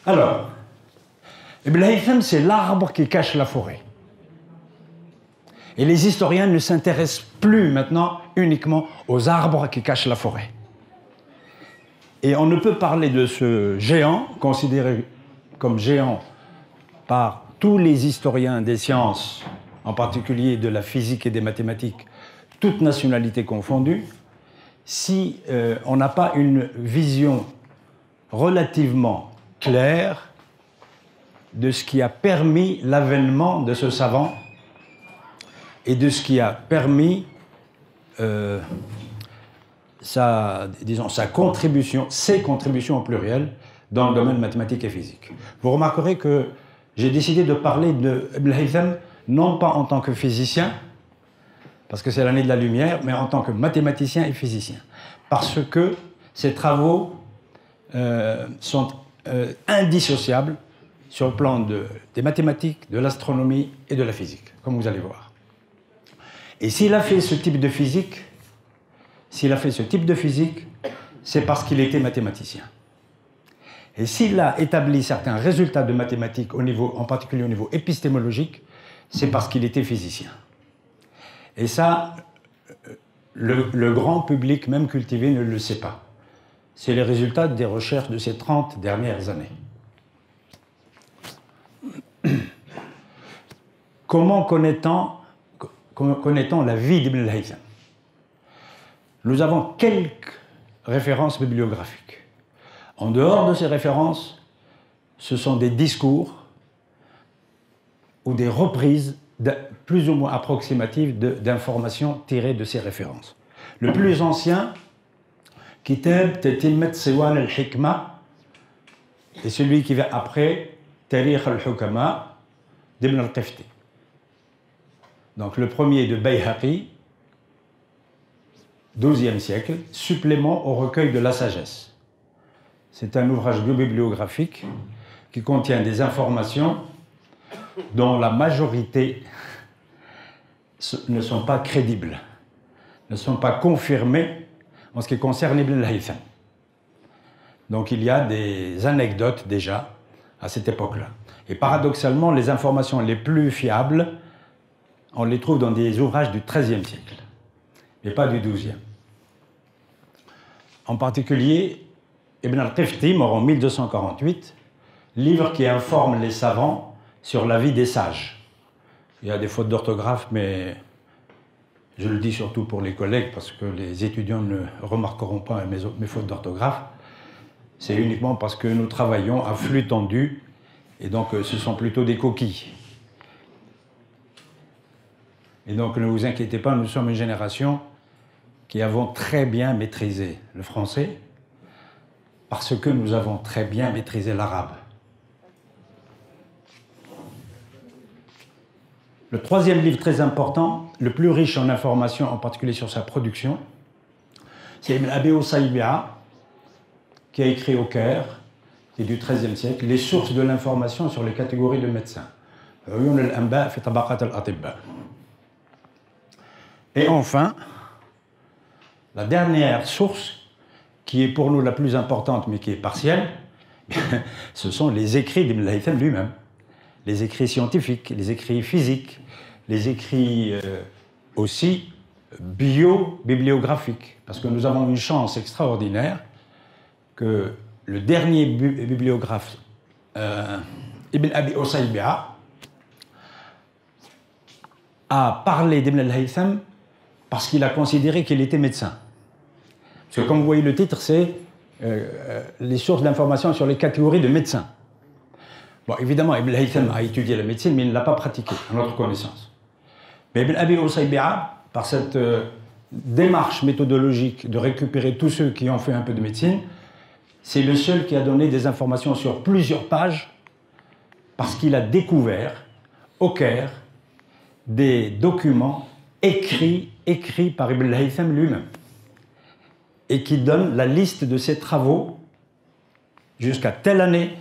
Alors, Ibn Haytham, c'est l'arbre qui cache la forêt. Et les historiens ne s'intéressent plus maintenant uniquement aux arbres qui cachent la forêt. Et on ne peut parler de ce géant, considéré comme géant par tous les historiens des sciences, en particulier de la physique et des mathématiques, toutes nationalités confondues, si on n'a pas une vision relativement claire de ce qui a permis l'avènement de ce savant et de ce qui a permis sa contribution, ses contributions au pluriel dans le domaine mathématique et physique. Vous remarquerez que j'ai décidé de parler de Ibn Haytham non pas en tant que physicien, parce que c'est l'année de la lumière, mais en tant que mathématicien et physicien. Parce que ses travaux sont indissociables sur le plan des mathématiques, de l'astronomie et de la physique, comme vous allez voir. Et s'il a fait ce type de physique, c'est parce qu'il était mathématicien. Et s'il a établi certains résultats de mathématiques, en particulier au niveau épistémologique, c'est parce qu'il était physicien. Et ça, le grand public, même cultivé, ne le sait pas. C'est les résultats des recherches de ces 30 dernières années. Comment connaît-on la vie d'Ibn Haytham? Nous avons quelques références bibliographiques. En dehors de ces références, ce sont des discours ou des reprises plus ou moins approximatives d'informations tirées de ces références. Le plus ancien, Kitab Tatimmat Siwan al-Hikma, et celui qui vient après, Tarikh al-Hukama d'Ibn al-Qifti. Donc le premier de Bayhaqi, XIIe siècle, supplément au recueil de la sagesse. C'est un ouvrage biobibliographique qui contient des informations dont la majorité ne sont pas crédibles, ne sont pas confirmées en ce qui concerne Ibn Haytham. Donc il y a des anecdotes déjà à cette époque-là. Et paradoxalement, les informations les plus fiables, on les trouve dans des ouvrages du XIIIe siècle, mais pas du XIIe. En particulier, Ibn al-Qifti, mort en 1248, livre qui informe les savants sur la vie des sages. Il y a des fautes d'orthographe, mais je le dis surtout pour les collègues, parce que les étudiants ne remarqueront pas mes fautes d'orthographe. C'est uniquement parce que nous travaillons à flux tendu, et donc ce sont plutôt des coquilles. Et donc ne vous inquiétez pas, nous sommes une génération qui avons très bien maîtrisé le français, parce que nous avons très bien maîtrisé l'arabe. Le troisième livre très important, le plus riche en informations, en particulier sur sa production, c'est Ibn Abi Usaybi'a, qui a écrit au Caire, qui est du XIIIe siècle, les sources de l'information sur les catégories de médecins. Et enfin, la dernière source, qui est pour nous la plus importante, mais qui est partielle, ce sont les écrits d'Ibn Haytham lui-même. Les écrits scientifiques, les écrits physiques, les écrits aussi bio-bibliographiques. Parce que nous avons une chance extraordinaire que le dernier bibliographe, Ibn Abi Usaybi'a, a parlé d'Ibn Haytham parce qu'il a considéré qu'il était médecin. Parce que comme vous voyez le titre, c'est les sources d'informations sur les catégories de médecins. Bon, évidemment, Ibn Haytham a étudié la médecine, mais il ne l'a pas pratiquée, à notre connaissance. Mais Ibn Abi Usaybi'a, par cette démarche méthodologique de récupérer tous ceux qui ont fait un peu de médecine, c'est le seul qui a donné des informations sur plusieurs pages, parce qu'il a découvert, au Caire, des documents écrits par Ibn Haytham lui-même, et qui donnent la liste de ses travaux jusqu'à telle année.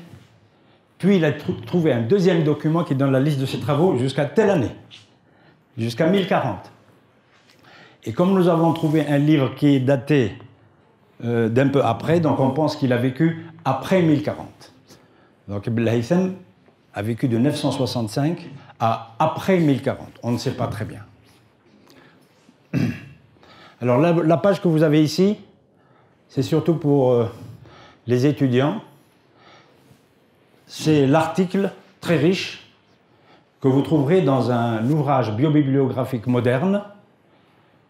Puis il a trouvé un deuxième document qui donne la liste de ses travaux jusqu'à telle année, jusqu'à 1040. Et comme nous avons trouvé un livre qui est daté d'un peu après, donc on pense qu'il a vécu après 1040. Donc Ibn al-Haytham a vécu de 965 à après 1040. On ne sait pas très bien. Alors la page que vous avez ici, c'est surtout pour les étudiants. C'est l'article très riche que vous trouverez dans un ouvrage biobibliographique moderne,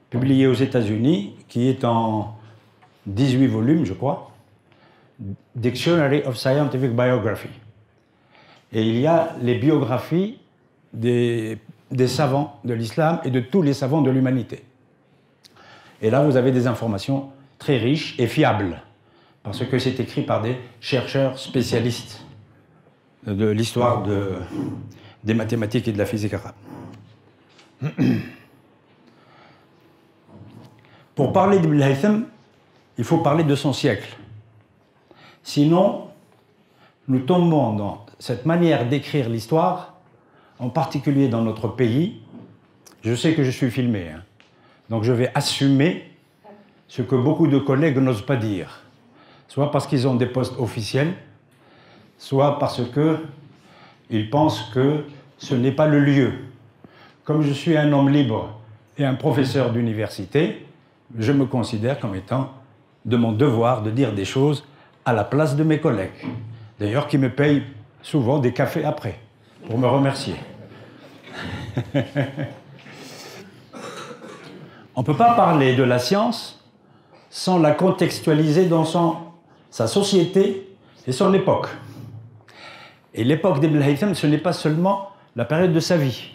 publié aux États-Unis, qui est en 18 volumes, je crois, Dictionary of Scientific Biography. Et il y a les biographies des savants de l'islam et de tous les savants de l'humanité. Et là, vous avez des informations très riches et fiables, parce que c'est écrit par des chercheurs spécialistes de l'histoire des mathématiques et de la physique arabe. Pour parler d'Ibn al-Haytham, il faut parler de son siècle. Sinon, nous tombons dans cette manière d'écrire l'histoire, en particulier dans notre pays. Je sais que je suis filmé, hein, donc je vais assumer ce que beaucoup de collègues n'osent pas dire, soit parce qu'ils ont des postes officiels, soit parce qu'ils pensent que ce n'est pas le lieu. Comme je suis un homme libre et un professeur d'université, je me considère comme étant de mon devoir de dire des choses à la place de mes collègues. D'ailleurs, qui me payent souvent des cafés après, pour me remercier. On ne peut pas parler de la science sans la contextualiser dans sa société et son époque. Et l'époque d'Ibn al-Haytham, ce n'est pas seulement la période de sa vie.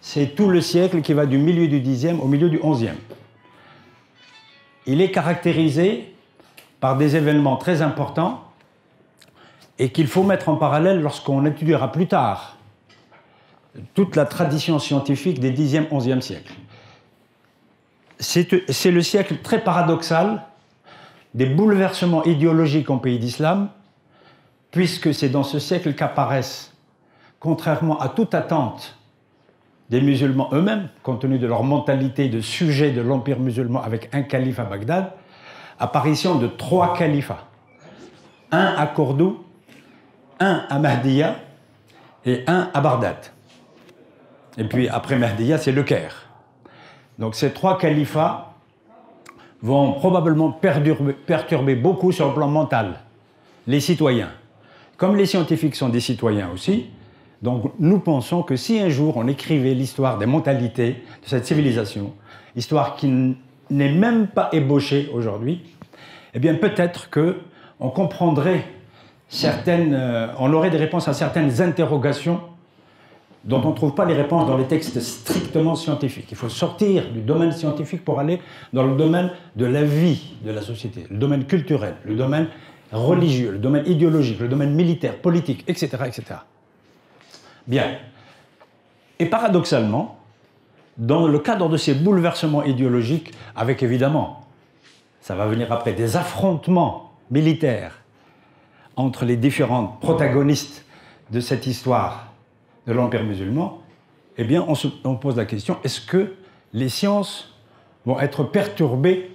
C'est tout le siècle qui va du milieu du Xe au milieu du XIe. Il est caractérisé par des événements très importants et qu'il faut mettre en parallèle lorsqu'on étudiera plus tard toute la tradition scientifique des Xe, XIe siècles. C'est le siècle très paradoxal des bouleversements idéologiques en pays d'islam, puisque c'est dans ce siècle qu'apparaissent, contrairement à toute attente des musulmans eux-mêmes, compte tenu de leur mentalité de sujet de l'empire musulman avec un calife à Bagdad, apparition de 3 califats. Un à Cordoue, un à Mahdiya et un à Bagdad. Et puis après Mahdiya, c'est le Caire. Donc ces 3 califats vont probablement perturber beaucoup sur le plan mental les citoyens. Comme les scientifiques sont des citoyens aussi, donc nous pensons que si un jour on écrivait l'histoire des mentalités de cette civilisation, histoire qui n'est même pas ébauchée aujourd'hui, eh bien peut-être qu'on comprendrait on aurait des réponses à certaines interrogations dont on ne trouve pas les réponses dans les textes strictement scientifiques. Il faut sortir du domaine scientifique pour aller dans le domaine de la vie de la société, le domaine culturel, le domaine religieux, le domaine idéologique, le domaine militaire, politique, etc., etc. Bien. Et paradoxalement, dans le cadre de ces bouleversements idéologiques, avec évidemment, ça va venir après, des affrontements militaires entre les différents protagonistes de cette histoire de l'Empire musulman, eh bien, on pose la question, est-ce que les sciences vont être perturbées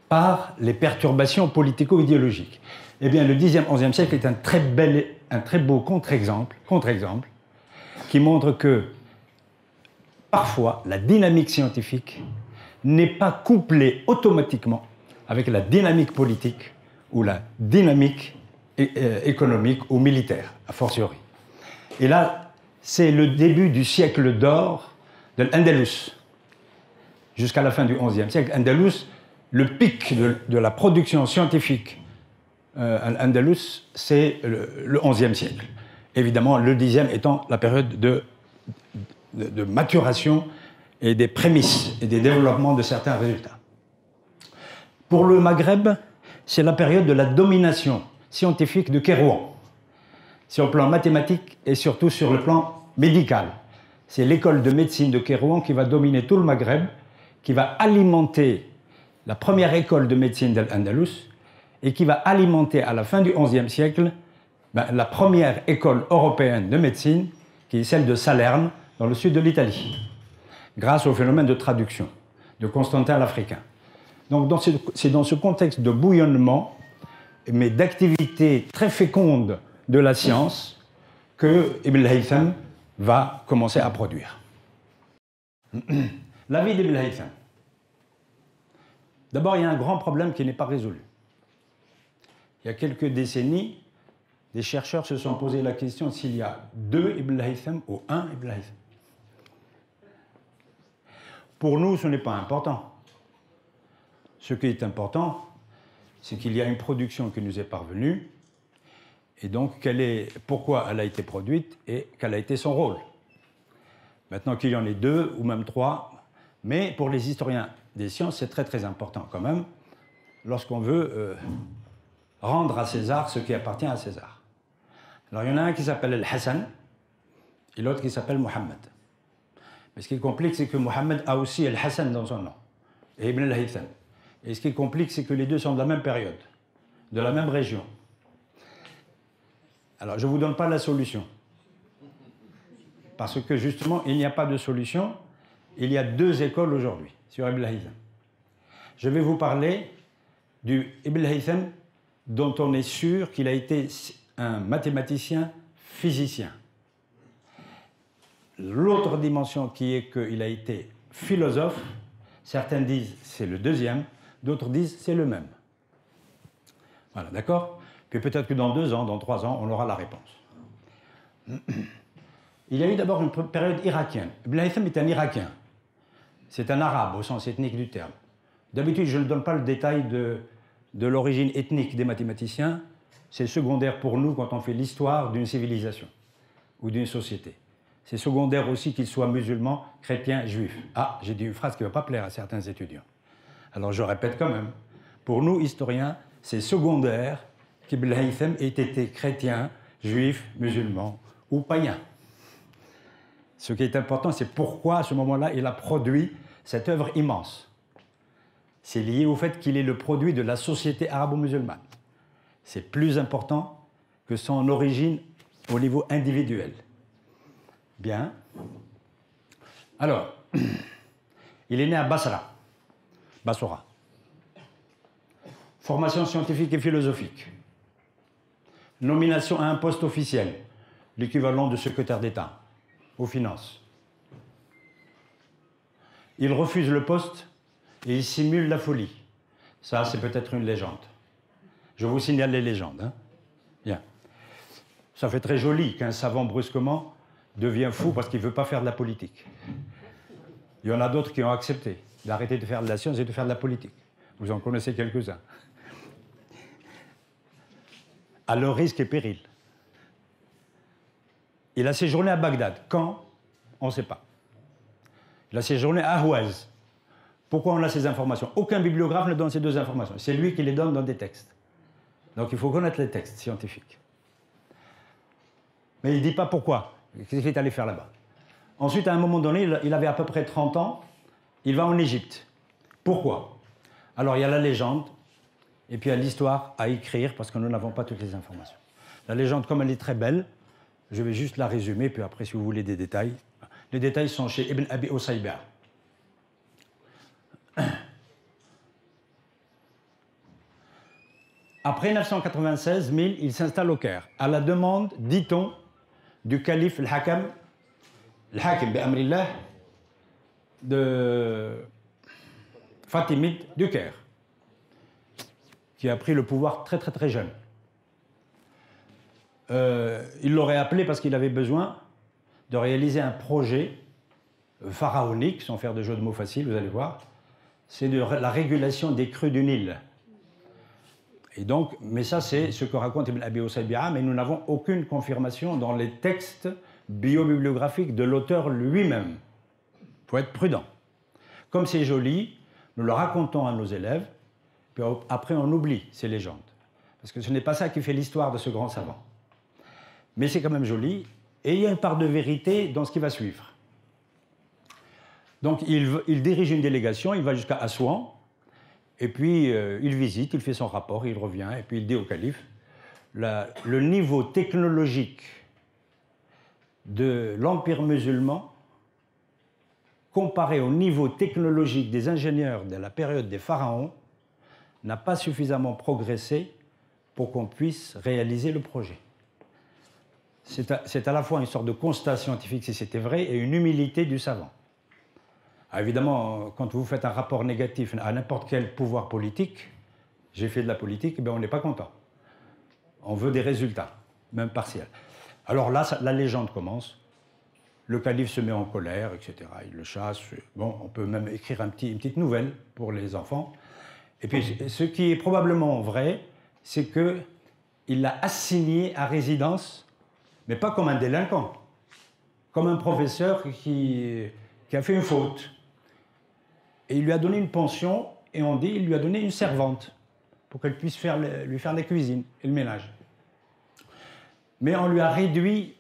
par les perturbations politico-idéologiques? Eh bien, le Xe, XIe siècle est un très beau contre-exemple qui montre que, parfois, la dynamique scientifique n'est pas couplée automatiquement avec la dynamique politique ou la dynamique économique ou militaire, a fortiori. Et là, c'est le début du siècle d'or de l'Andalus, jusqu'à la fin du XIe siècle. Andalus, le pic de la production scientifique à l'Andalus, c'est le XIe siècle. Évidemment, le Xe étant la période de maturation et des prémices et des développements de certains résultats. Pour le Maghreb, c'est la période de la domination scientifique de Kérouan, sur le plan mathématique et surtout sur le plan médical. C'est l'école de médecine de Kérouan qui va dominer tout le Maghreb, qui va alimenter la première école de médecine de l'Andalus et qui va alimenter à la fin du XIe siècle la première école européenne de médecine, qui est celle de Salerne, dans le sud de l'Italie, grâce au phénomène de traduction de Constantin l'Africain. Donc c'est dans ce contexte de bouillonnement, mais d'activités très fécondes de la science que Ibn al-Haytham va commencer à produire. La vie d'Ibn al-Haytham. D'abord, il y a un grand problème qui n'est pas résolu. Il y a quelques décennies, des chercheurs se sont posé la question s'il y a deux Ibn al-Haytham ou un Ibn al-Haytham. Pour nous, ce n'est pas important. Ce qui est important, c'est qu'il y a une production qui nous est parvenue, et donc pourquoi elle a été produite et quel a été son rôle. Maintenant qu'il y en ait deux ou même trois, mais pour les historiens des sciences, c'est très très important quand même, lorsqu'on veut rendre à César ce qui appartient à César. Alors il y en a un qui s'appelle Al-Hassan et l'autre qui s'appelle Mohammed. Mais ce qui complique, c'est que Mohammed a aussi Al-Hassan dans son nom, et Ibn al-Haytham. Et ce qui complique, c'est que les deux sont de la même période, de la même région. Alors, je ne vous donne pas la solution. Parce que, justement, il n'y a pas de solution. Il y a deux écoles aujourd'hui sur Ibn al-Haytham. Je vais vous parler du Ibn al-Haytham dont on est sûr qu'il a été un mathématicien physicien. L'autre dimension qui est qu'il a été philosophe, certains disent c'est le deuxième, d'autres disent c'est le même. Voilà, d'accord? Puis peut-être que dans 2 ans, dans 3 ans, on aura la réponse. Il y a eu d'abord une période irakienne. Ibn al-Haytham est un Irakien. C'est un arabe au sens ethnique du terme. D'habitude, je ne donne pas le détail de l'origine ethnique des mathématiciens. C'est secondaire pour nous quand on fait l'histoire d'une civilisation ou d'une société. C'est secondaire aussi qu'ils soient musulmans, chrétiens, juifs. Ah, j'ai dit une phrase qui ne va pas plaire à certains étudiants. Alors je répète quand même. Pour nous, historiens, c'est secondaire qu'Ibn al-Haytham ait été chrétien, juif, musulman ou païen. Ce qui est important, c'est pourquoi à ce moment-là, il a produit cette œuvre immense. C'est lié au fait qu'il est le produit de la société arabo-musulmane. C'est plus important que son origine au niveau individuel. Bien. Alors, il est né à Basra. Bassora. Formation scientifique et philosophique. Nomination à un poste officiel, l'équivalent de secrétaire d'État aux finances. Il refuse le poste et il simule la folie. Ça, c'est peut-être une légende. Je vous signale les légendes. Hein. Bien. Ça fait très joli qu'un savant brusquement devient fou parce qu'il ne veut pas faire de la politique. Il y en a d'autres qui ont accepté d'arrêter de faire de la science et de faire de la politique. Vous en connaissez quelques-uns. À leur risque et péril. Il a séjourné à Bagdad. Quand? On ne sait pas. Il a séjourné à Ahwaz. Pourquoi on a ces informations? Aucun bibliographe ne donne ces deux informations. C'est lui qui les donne dans des textes. Donc il faut connaître les textes scientifiques. Mais il ne dit pas pourquoi. Qu'est-ce qu'il est allé faire là-bas? Ensuite, à un moment donné, il avait à peu près 30 ans. Il va en Égypte. Pourquoi? Alors il y a la légende, et puis il y a l'histoire à écrire, parce que nous n'avons pas toutes les informations. La légende, comme elle est très belle, je vais juste la résumer, puis après, si vous voulez des détails. Les détails sont chez Ibn Abi Usayba. Après 996, il s'installe au Caire, à la demande, dit-on, du calife al-Hakim bi'amrillah de Fatimide du Caire, qui a pris le pouvoir très très très jeune. Il l'aurait appelé parce qu'il avait besoin de réaliser un projet pharaonique, sans faire de jeu de mots facile, vous allez voir. C'est la régulation des crues du Nil. Et donc, mais ça, c'est ce que raconte Ibn Abi Usayba, mais nous n'avons aucune confirmation dans les textes biobibliographiques de l'auteur lui-même. Il faut être prudent. Comme c'est joli, nous le racontons à nos élèves, puis après on oublie ces légendes. Parce que ce n'est pas ça qui fait l'histoire de ce grand savant. Mais c'est quand même joli, et il y a une part de vérité dans ce qui va suivre. Donc il dirige une délégation, il va jusqu'à Assouan, et puis il visite, il fait son rapport, il revient, et puis il dit au calife, le niveau technologique de l'Empire musulman, comparé au niveau technologique des ingénieurs de la période des pharaons, n'a pas suffisamment progressé pour qu'on puisse réaliser le projet. c'est à la fois une sorte de constat scientifique si c'était vrai et une humilité du savant. Alors évidemment, quand vous faites un rapport négatif à n'importe quel pouvoir politique, j'ai fait de la politique, ben on n'est pas content. On veut des résultats, même partiels. Alors là, la légende commence. Le calife se met en colère, etc. Il le chasse. Bon, on peut même écrire une petite nouvelle pour les enfants. Et puis, ce qui est probablement vrai, c'est qu'il l'a assigné à résidence, mais pas comme un délinquant, comme un professeur qui a fait une faute. Et il lui a donné une pension, et on dit qu'il lui a donné une servante, pour qu'elle puisse lui faire la cuisine et le ménage. Mais on lui a réduit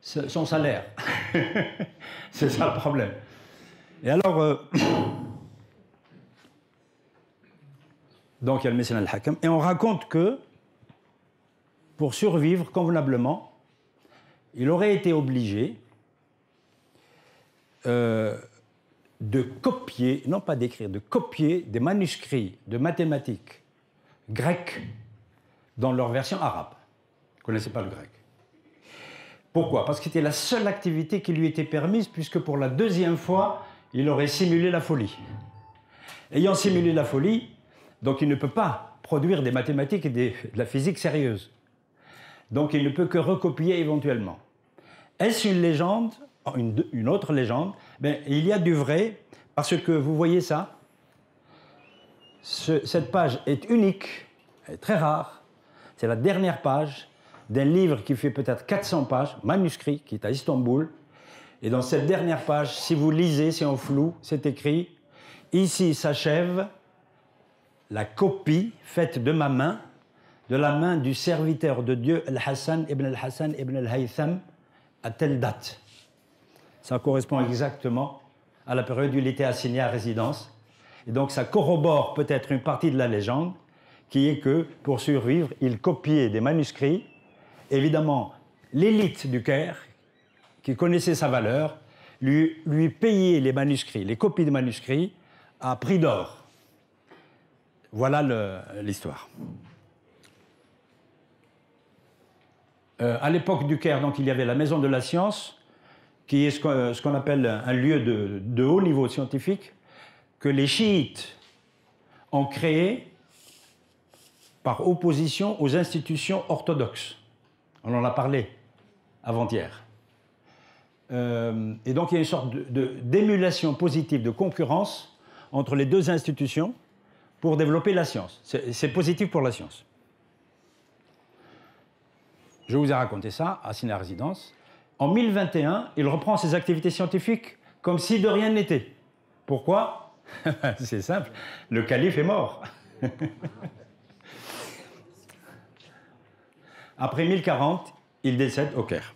son salaire. C'est ça le problème. Et alors, donc il y a le mécénat al-Hakam, et on raconte que, pour survivre convenablement, il aurait été obligé de copier, non pas d'écrire, de copier des manuscrits de mathématiques grecques dans leur version arabe. Vous ne connaissez pas le grec. Pourquoi? Parce que c'était la seule activité qui lui était permise, puisque pour la deuxième fois, il aurait simulé la folie. Ayant simulé la folie, donc il ne peut pas produire des mathématiques et de la physique sérieuse. Donc il ne peut que recopier éventuellement. Est-ce une légende? Une autre légende? Ben, il y a du vrai, parce que vous voyez ça, cette page est unique, elle est très rare, c'est la dernière page d'un livre qui fait peut-être 400 pages, manuscrit, qui est à Istanbul. Et dans cette dernière page, si vous lisez, c'est en flou, c'est écrit « Ici s'achève la copie faite de ma main, de la main du serviteur de Dieu, Al-Hassan ibn al-Haytham, à telle date. » Ça correspond exactement à la période où il était assigné à résidence. Et donc ça corrobore peut-être une partie de la légende, qui est que, pour survivre, il copiait des manuscrits. Évidemment, l'élite du Caire, qui connaissait sa valeur, lui payait les manuscrits, les copies de manuscrits, à prix d'or. Voilà l'histoire. À l'époque du Caire, donc, il y avait la Maison de la Science, qui est ce qu'on appelle un lieu de haut niveau scientifique, que les chiites ont créé par opposition aux institutions orthodoxes. On en a parlé avant-hier. Et donc il y a une sorte d'émulation positive, de concurrence entre les deux institutions pour développer la science. C'est positif pour la science. Je vous ai raconté ça, assigné à résidence. En 1021, il reprend ses activités scientifiques comme si de rien n'était. Pourquoi? C'est simple, le calife est mort. Après 1040, il décède au Caire.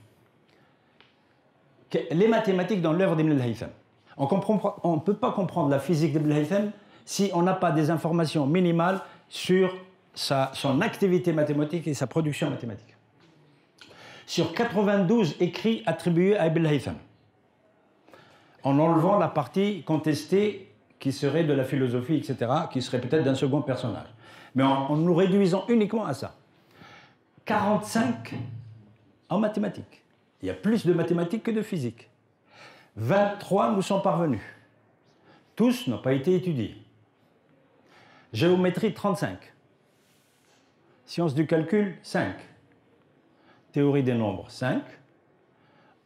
Les mathématiques dans l'œuvre d'Ibn al-Haytham. On ne peut pas comprendre la physique d'Ibn al-Haytham si on n'a pas des informations minimales sur son activité mathématique et sa production mathématique. Sur 92 écrits attribués à Ibn al-Haytham, en enlevant la partie contestée qui serait de la philosophie, etc., qui serait peut-être d'un second personnage. Mais en nous réduisant uniquement à ça. 45 en mathématiques. Il y a plus de mathématiques que de physique. 23 nous sont parvenus. Tous n'ont pas été étudiés. Géométrie, 35. Sciences du calcul, 5. Théorie des nombres, 5.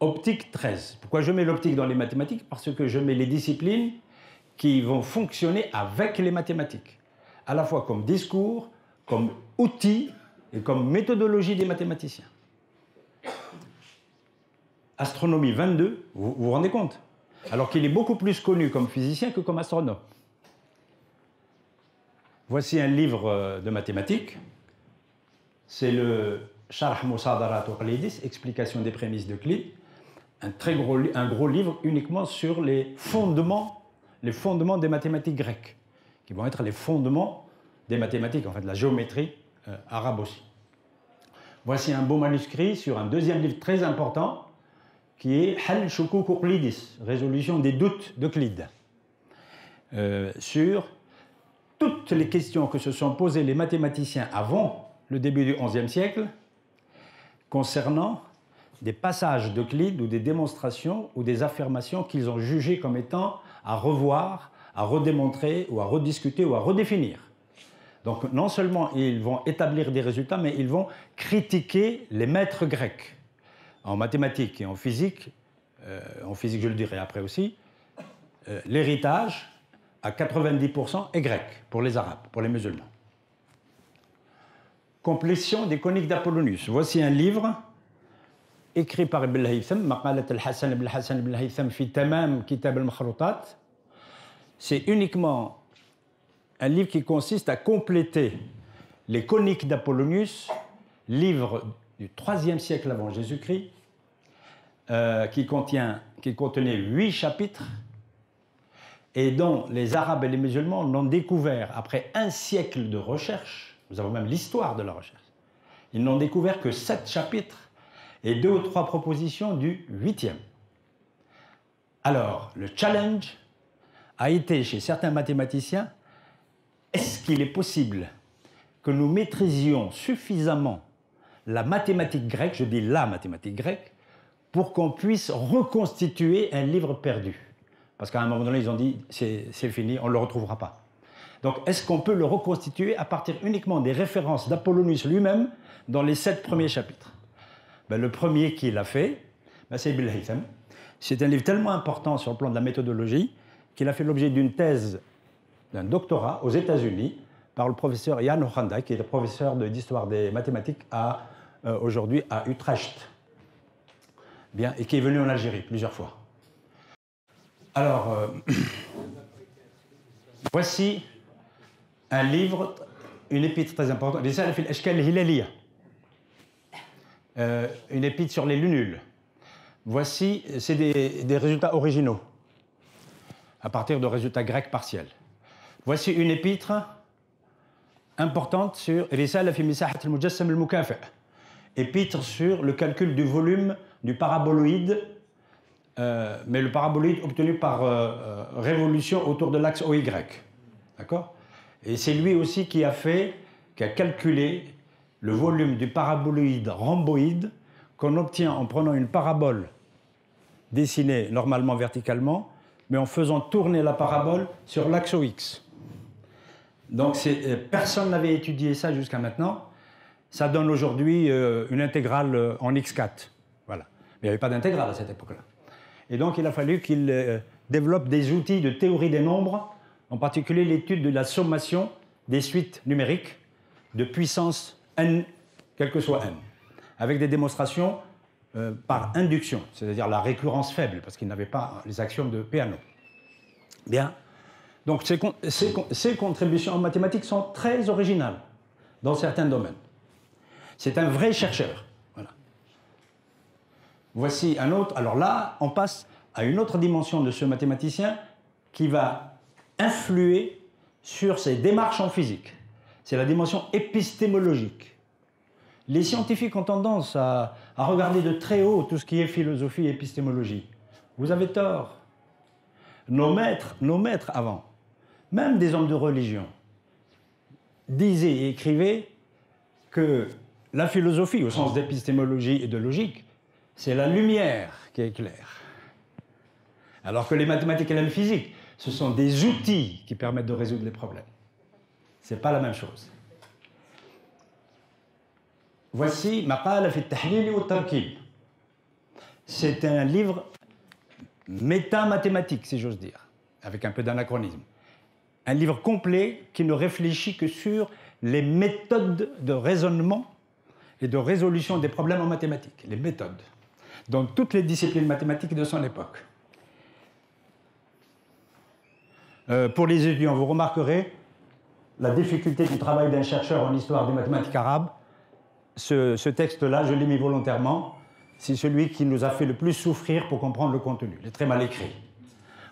Optique, 13. Pourquoi je mets l'optique dans les mathématiques? Parce que je mets les disciplines qui vont fonctionner avec les mathématiques, à la fois comme discours, comme outil et comme méthodologie des mathématiciens. Astronomie 22, vous vous rendez compte? Alors qu'il est beaucoup plus connu comme physicien que comme astronome. Voici un livre de mathématiques. C'est le Sharh Musadarat Euclidis, explication des prémices d'Euclide. Un gros livre uniquement sur les fondements des mathématiques grecques, qui vont être les fondements des mathématiques, en fait, la géométrie arabe aussi. Voici un beau manuscrit sur un deuxième livre très important, qui est Hal Shukuk Euclidis, résolution des doutes d'Euclide, sur toutes les questions que se sont posées les mathématiciens avant le début du XIe siècle, concernant des passages d'Euclide ou des démonstrations ou des affirmations qu'ils ont jugées comme étant à revoir, à redémontrer ou à rediscuter ou à redéfinir. Donc non seulement ils vont établir des résultats, mais ils vont critiquer les maîtres grecs. En mathématiques et en physique je le dirai après aussi, l'héritage à 90% est grec pour les Arabes, pour les musulmans. Complétion des coniques d'Apollonius. Voici un livre écrit par Ibn al-Haytham, Maqalat al-Hassan ibn Hassan ibn al-Haytham fi tamam kitab al-Makhroutat. C'est uniquement un livre qui consiste à compléter les coniques d'Apollonius, livre du IIIe siècle avant Jésus-Christ, qui contenait 8 chapitres et dont les Arabes et les musulmans l'ont découvert après un siècle de recherche. Nous avons même l'histoire de la recherche. Ils n'ont découvert que 7 chapitres et 2 ou 3 propositions du 8e. Alors, le challenge a été chez certains mathématiciens, est-ce qu'il est possible que nous maîtrisions suffisamment la mathématique grecque, je dis la mathématique grecque, pour qu'on puisse reconstituer un livre perdu? Parce qu'à un moment donné, ils ont dit, c'est fini, on ne le retrouvera pas. Donc, est-ce qu'on peut le reconstituer à partir uniquement des références d'Apollonius lui-même dans les 7 premiers chapitres? Le premier qui l'a fait, c'est Ibn al-Haytham. C'est un livre tellement important sur le plan de la méthodologie qu'il a fait l'objet d'une thèse, d'un doctorat aux États-Unis par le professeur Jan Hochanda, qui est le professeur d'histoire des mathématiques aujourd'hui à Utrecht. Bien, et qui est venu en Algérie plusieurs fois. Alors, voici un livre, une épître très importante, Risala fil Ashkal al-Hilaliya, une épître sur les lunules. Voici, c'est des résultats originaux, à partir de résultats grecs partiels. Voici une épître importante sur Risala fi Misahat al-Mujassam al-Mukafi', épître sur le calcul du volume du paraboloïde, mais le paraboloïde obtenu par révolution autour de l'axe OY. D'accord? Et c'est lui aussi qui a calculé le volume du paraboloïde rhomboïde qu'on obtient en prenant une parabole dessinée normalement verticalement, mais en faisant tourner la parabole sur l'axe OX. Donc personne n'avait étudié ça jusqu'à maintenant. Ça donne aujourd'hui une intégrale en x4. Voilà. Mais il n'y avait pas d'intégrale à cette époque-là. Et donc il a fallu qu'il développe des outils de théorie des nombres, en particulier l'étude de la sommation des suites numériques de puissance n, quel que soit n, avec des démonstrations par induction, c'est-à-dire la récurrence faible, parce qu'il n'avait pas les axiomes de Peano. Bien. Donc ces contributions en mathématiques sont très originales dans certains domaines. C'est un vrai chercheur. Voilà. Voici un autre. Alors là, on passe à une autre dimension de ce mathématicien qui va influer sur ses démarches en physique. C'est la dimension épistémologique. Les scientifiques ont tendance à regarder de très haut tout ce qui est philosophie et épistémologie. Vous avez tort. Nos maîtres avant, même des hommes de religion, disaient et écrivaient que la philosophie, au sens d'épistémologie et de logique, c'est la lumière qui éclaire. Alors que les mathématiques et la physique, ce sont des outils qui permettent de résoudre les problèmes. Ce n'est pas la même chose. Voici Maqala fi at-tahlil wa at-tarkib. C'est un livre métamathématique, si j'ose dire, avec un peu d'anachronisme. Un livre complet qui ne réfléchit que sur les méthodes de raisonnement et de résolution des problèmes en mathématiques, les méthodes, dans toutes les disciplines mathématiques de son époque. Pour les étudiants, vous remarquerez la difficulté du travail d'un chercheur en histoire des mathématiques arabes. Ce texte-là, je l'ai mis volontairement, c'est celui qui nous a fait le plus souffrir pour comprendre le contenu. Il est très mal écrit.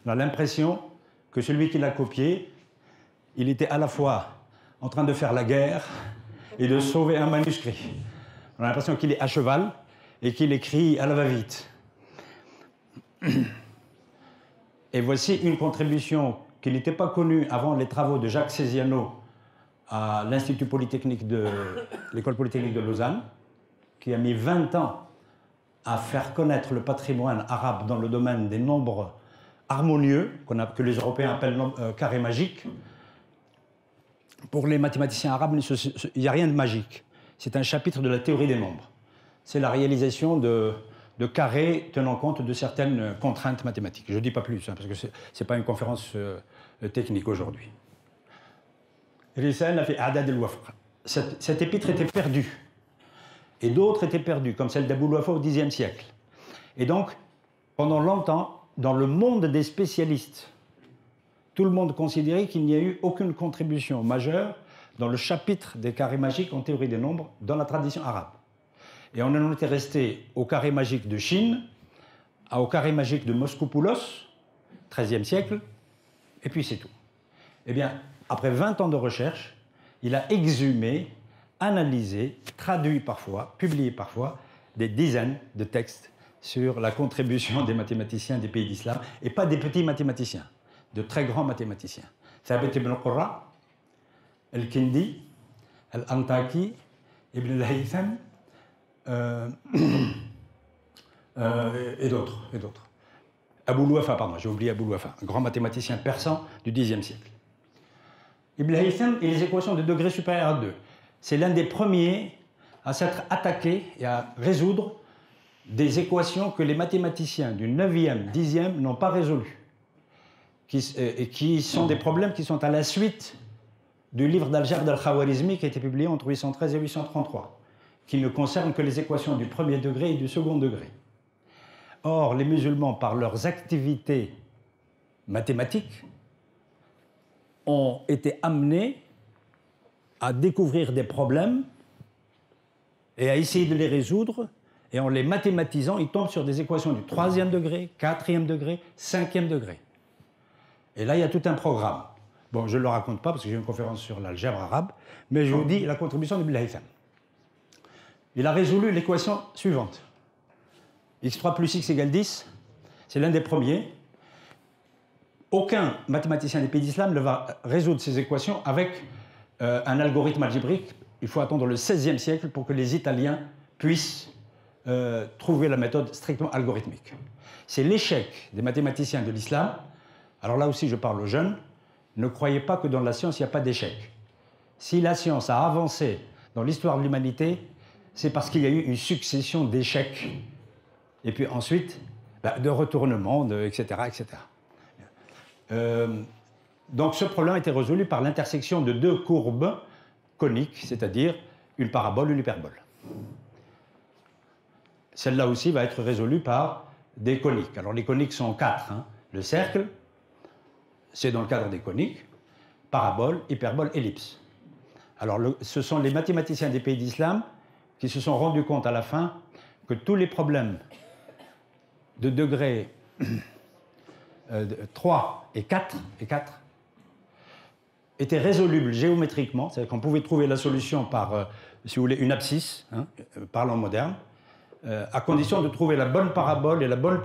On a l'impression que celui qui l'a copié, il était à la fois en train de faire la guerre et de sauver un manuscrit. On a l'impression qu'il est à cheval et qu'il écrit à la va-vite. Et voici une contribution qui n'était pas connue avant les travaux de Jacques Céziano à l'Institut Polytechnique de l'École Polytechnique de Lausanne, qui a mis 20 ans à faire connaître le patrimoine arabe dans le domaine des nombres harmonieux, que les Européens appellent carré magique. Pour les mathématiciens arabes, il n'y a rien de magique. C'est un chapitre de la théorie des nombres. C'est la réalisation de carrés tenant compte de certaines contraintes mathématiques. Je ne dis pas plus, hein, parce que ce n'est pas une conférence technique aujourd'hui. Risale a fait Adad el-Wafq. Cette épître était perdue. Et d'autres étaient perdues, comme celle d'Abou Wafa au Xe siècle. Et donc, pendant longtemps, dans le monde des spécialistes, tout le monde considérait qu'il n'y a eu aucune contribution majeure dans le chapitre des carrés magiques en théorie des nombres dans la tradition arabe. Et on en était resté au carré magique de Chine, au carré magique de Moschopoulos, XIIIe siècle, et puis c'est tout. Eh bien, après 20 ans de recherche, il a exhumé, analysé, traduit parfois, publié parfois, des dizaines de textes sur la contribution des mathématiciens des pays d'islam, et pas des petits mathématiciens, de très grands mathématiciens. Thabit ibn Qurra, Al-Kindi, Al-Antaki, Ibn al-Haytham, et d'autres. Abou Wafa, pardon, j'ai oublié Abou Wafa, un grand mathématicien persan du Xe siècle. Ibn al-Haytham et les équations de degré supérieur à 2. C'est l'un des premiers à s'être attaqué et à résoudre des équations que les mathématiciens du 9e, 10e n'ont pas résolues. Et qui sont des problèmes qui sont à la suite du livre d'algèbre d'Al-Khawarizmi qui a été publié entre 813 et 833, qui ne concerne que les équations du premier degré et du second degré. Or, les musulmans, par leurs activités mathématiques, ont été amenés à découvrir des problèmes et à essayer de les résoudre, et en les mathématisant, ils tombent sur des équations du 3e degré, 4e degré, 5e degré. Et là, il y a tout un programme. Bon, je ne le raconte pas parce que j'ai une conférence sur l'algèbre arabe, mais je vous dis la contribution d'Ibn al-Haytham. Il a résolu l'équation suivante. x3 plus x égale 10, c'est l'un des premiers. Aucun mathématicien des pays d'islam ne va résoudre ces équations avec un algorithme algébrique. Il faut attendre le XVIe siècle pour que les Italiens puissent trouver la méthode strictement algorithmique. C'est l'échec des mathématiciens de l'islam. Alors là aussi, je parle aux jeunes. Ne croyez pas que dans la science, il n'y a pas d'échec. Si la science a avancé dans l'histoire de l'humanité, c'est parce qu'il y a eu une succession d'échecs. Et puis ensuite, de retournements, etc., etc. Donc ce problème a été résolu par l'intersection de deux courbes coniques, c'est-à-dire une parabole et une hyperbole. Celle-là aussi va être résolue par des coniques. Alors les coniques sont 4. Hein. Le cercle, c'est dans le cadre des coniques, parabole, hyperbole, ellipse. Alors ce sont les mathématiciens des pays d'islam qui se sont rendus compte à la fin que tous les problèmes de degré 3 et 4 étaient résolubles géométriquement, c'est-à-dire qu'on pouvait trouver la solution par, si vous voulez, une abscisse, hein, parlant moderne, à condition de trouver la bonne parabole et la bonne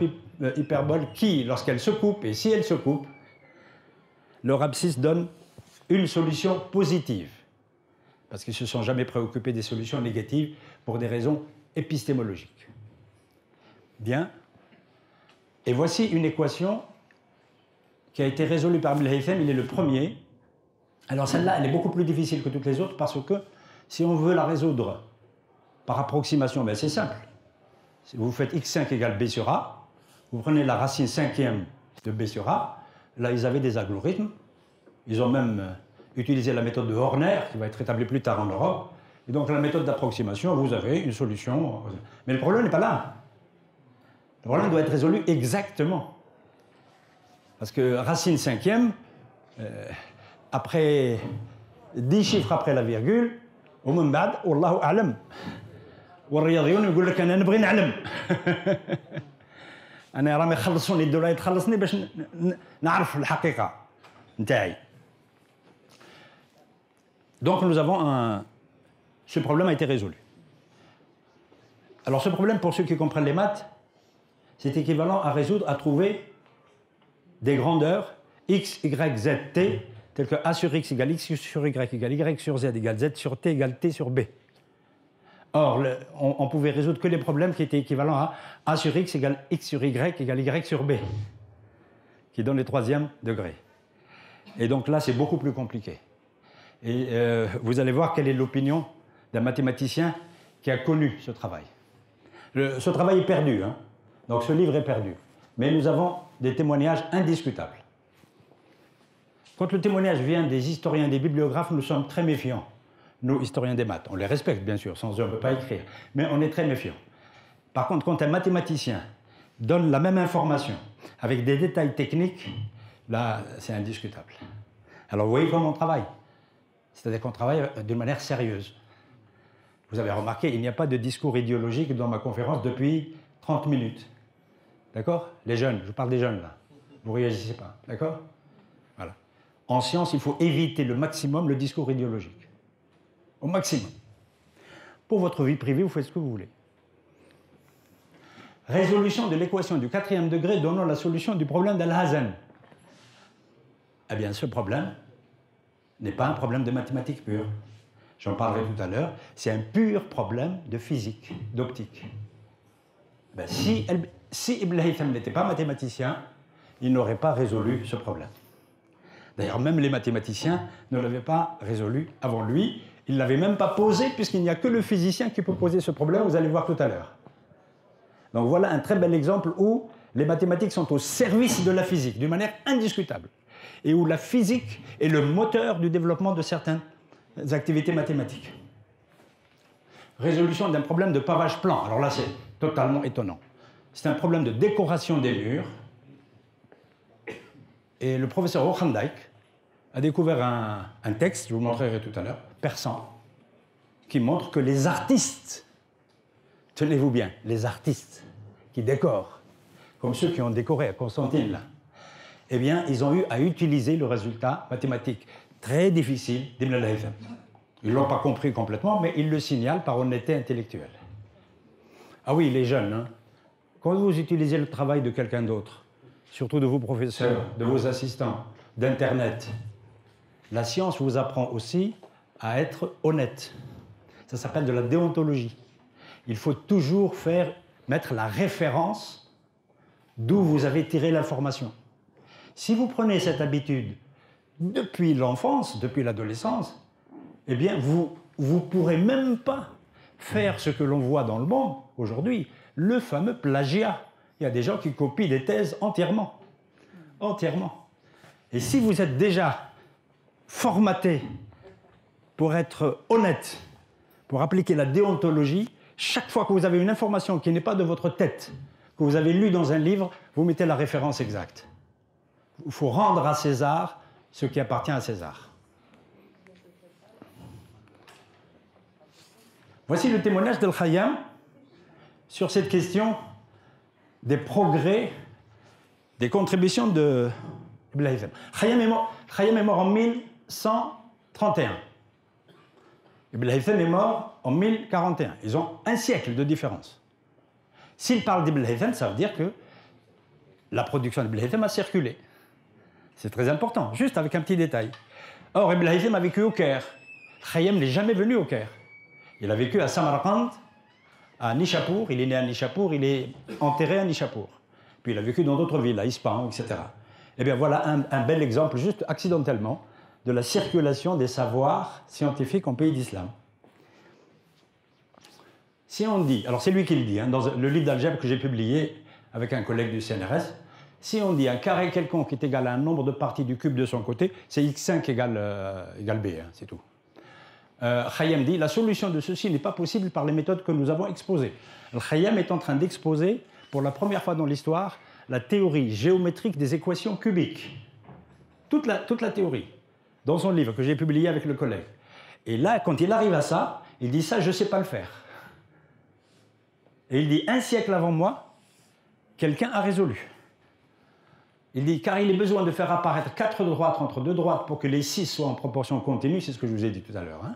hyperbole qui, lorsqu'elles se coupent, et si elles se coupent, leur abscisse donne une solution positive. Parce qu'ils ne se sont jamais préoccupés des solutions négatives pour des raisons épistémologiques. Bien. Et voici une équation qui a été résolue par Ibn al-Haytham, il est le premier. Alors celle-là, elle est beaucoup plus difficile que toutes les autres parce que si on veut la résoudre par approximation, ben c'est simple. Vous faites x5 égale b sur a, vous prenez la racine cinquième de b sur a, là ils avaient des algorithmes, ils ont même utilisé la méthode de Horner, qui va être établie plus tard en Europe, et donc la méthode d'approximation, vous avez une solution. Mais le problème n'est pas là. Le problème doit être résolu exactement. Parce que racine cinquième, après 10 chiffres après la virgule, ومن بعد والله أعلم والرياضيون يقول لك أنا نبغي نعلم أنا راهم يخلصوني الدولة تخلصني باش نعرف الحقيقة نتاعي. Donc nous avons ce problème a été résolu. Alors ce problème, pour ceux qui comprennent les maths, c'est équivalent à résoudre, à trouver des grandeurs x, y, z, t, telles que a sur x égale x sur y égale y sur z égale z sur t égale t sur b. Or, on pouvait résoudre que les problèmes qui étaient équivalents à A sur X égale X sur Y égale Y sur B, qui donne les troisièmes degrés. Et donc là, c'est beaucoup plus compliqué. Et vous allez voir quelle est l'opinion d'un mathématicien qui a connu ce travail. Ce travail est perdu, hein. Donc ce livre est perdu. Mais nous avons des témoignages indiscutables. Quand le témoignage vient des historiens et des bibliographes, nous sommes très méfiants. Nous, historiens des maths, on les respecte bien sûr, sans eux on ne peut pas écrire, mais on est très méfiants. Par contre, quand un mathématicien donne la même information avec des détails techniques, là, c'est indiscutable. Alors vous voyez comment on travaille. C'est-à-dire qu'on travaille d'une manière sérieuse. Vous avez remarqué, il n'y a pas de discours idéologique dans ma conférence depuis 30 minutes. D'accord? Les jeunes, je parle des jeunes là. Vous ne réagissez pas, d'accord? Voilà. En science, il faut éviter le maximum le discours idéologique. Au maximum. Pour votre vie privée, vous faites ce que vous voulez. Résolution de l'équation du 4e degré donnant la solution du problème d'Alhazen. Eh bien, ce problème n'est pas un problème de mathématiques pure. J'en parlerai tout à l'heure. C'est un pur problème de physique, d'optique. Ben, si Ibn Haytham n'était pas mathématicien, il n'aurait pas résolu ce problème. D'ailleurs, même les mathématiciens ne l'avaient pas résolu avant lui. Il ne l'avait même pas posé, puisqu'il n'y a que le physicien qui peut poser ce problème, vous allez voir tout à l'heure. Donc voilà un très bel exemple où les mathématiques sont au service de la physique, d'une manière indiscutable, et où la physique est le moteur du développement de certaines activités mathématiques. Résolution d'un problème de pavage plan. Alors là, c'est totalement étonnant. C'est un problème de décoration des murs. Et le professeur Okhandijk a découvert un texte, je vous le montrerai tout à l'heure, persan, qui montre que les artistes, tenez-vous bien, les artistes qui décorent, comme ceux qui ont décoré à Constantine, là, eh bien, ils ont eu à utiliser le résultat mathématique très difficile d'Ibn al-Haytham. Ils ne l'ont pas compris complètement, mais ils le signalent par honnêteté intellectuelle. Ah oui, les jeunes, hein, quand vous utilisez le travail de quelqu'un d'autre, surtout de vos professeurs, de vos assistants, d'Internet, la science vous apprend aussi à être honnête. Ça s'appelle de la déontologie. Il faut toujours mettre la référence d'où vous avez tiré l'information. Si vous prenez cette habitude depuis l'enfance, depuis l'adolescence, eh bien, vous ne pourrez même pas faire ce que l'on voit dans le monde aujourd'hui, le fameux plagiat. Il y a des gens qui copient des thèses entièrement. Entièrement. Et si vous êtes déjà formaté pour être honnête, pour appliquer la déontologie, chaque fois que vous avez une information qui n'est pas de votre tête, que vous avez lue dans un livre, vous mettez la référence exacte. Il faut rendre à César ce qui appartient à César. Voici le témoignage d'Al-Khayyam sur cette question des progrès, des contributions de Ibn Haytham. Khayyam est mort en 1131. Ibn Haytham est mort en 1041. Ils ont un siècle de différence. S'il parle d'Ibn Haytham, ça veut dire que la production d'Ibn Haytham a circulé. C'est très important, juste avec un petit détail. Or, Ibn Haytham a vécu au Caire. Khayyam n'est jamais venu au Caire. Il a vécu à Samarkand, à Nishapur. Il est né à Nishapur, il est enterré à Nishapur. Puis il a vécu dans d'autres villes, à Ispahan, etc. Eh bien, voilà un bel exemple, juste accidentellement, de la circulation des savoirs scientifiques en pays d'islam. Si on dit, alors c'est lui qui le dit, hein, dans le livre d'algèbre que j'ai publié avec un collègue du CNRS, si on dit un carré quelconque est égal à un nombre de parties du cube de son côté, c'est x5 égale B, hein, c'est tout. Khayyam dit, la solution de ceci n'est pas possible par les méthodes que nous avons exposées. Khayyam est en train d'exposer, pour la première fois dans l'histoire, la théorie géométrique des équations cubiques. Toute la théorie, dans son livre que j'ai publié avec le collègue. Et là, quand il arrive à ça, il dit, ça, je ne sais pas le faire. Et il dit, un siècle avant moi, quelqu'un a résolu. Il dit, car il est besoin de faire apparaître 4 droites entre 2 droites pour que les 6 soient en proportion continue, c'est ce que je vous ai dit tout à l'heure. Hein.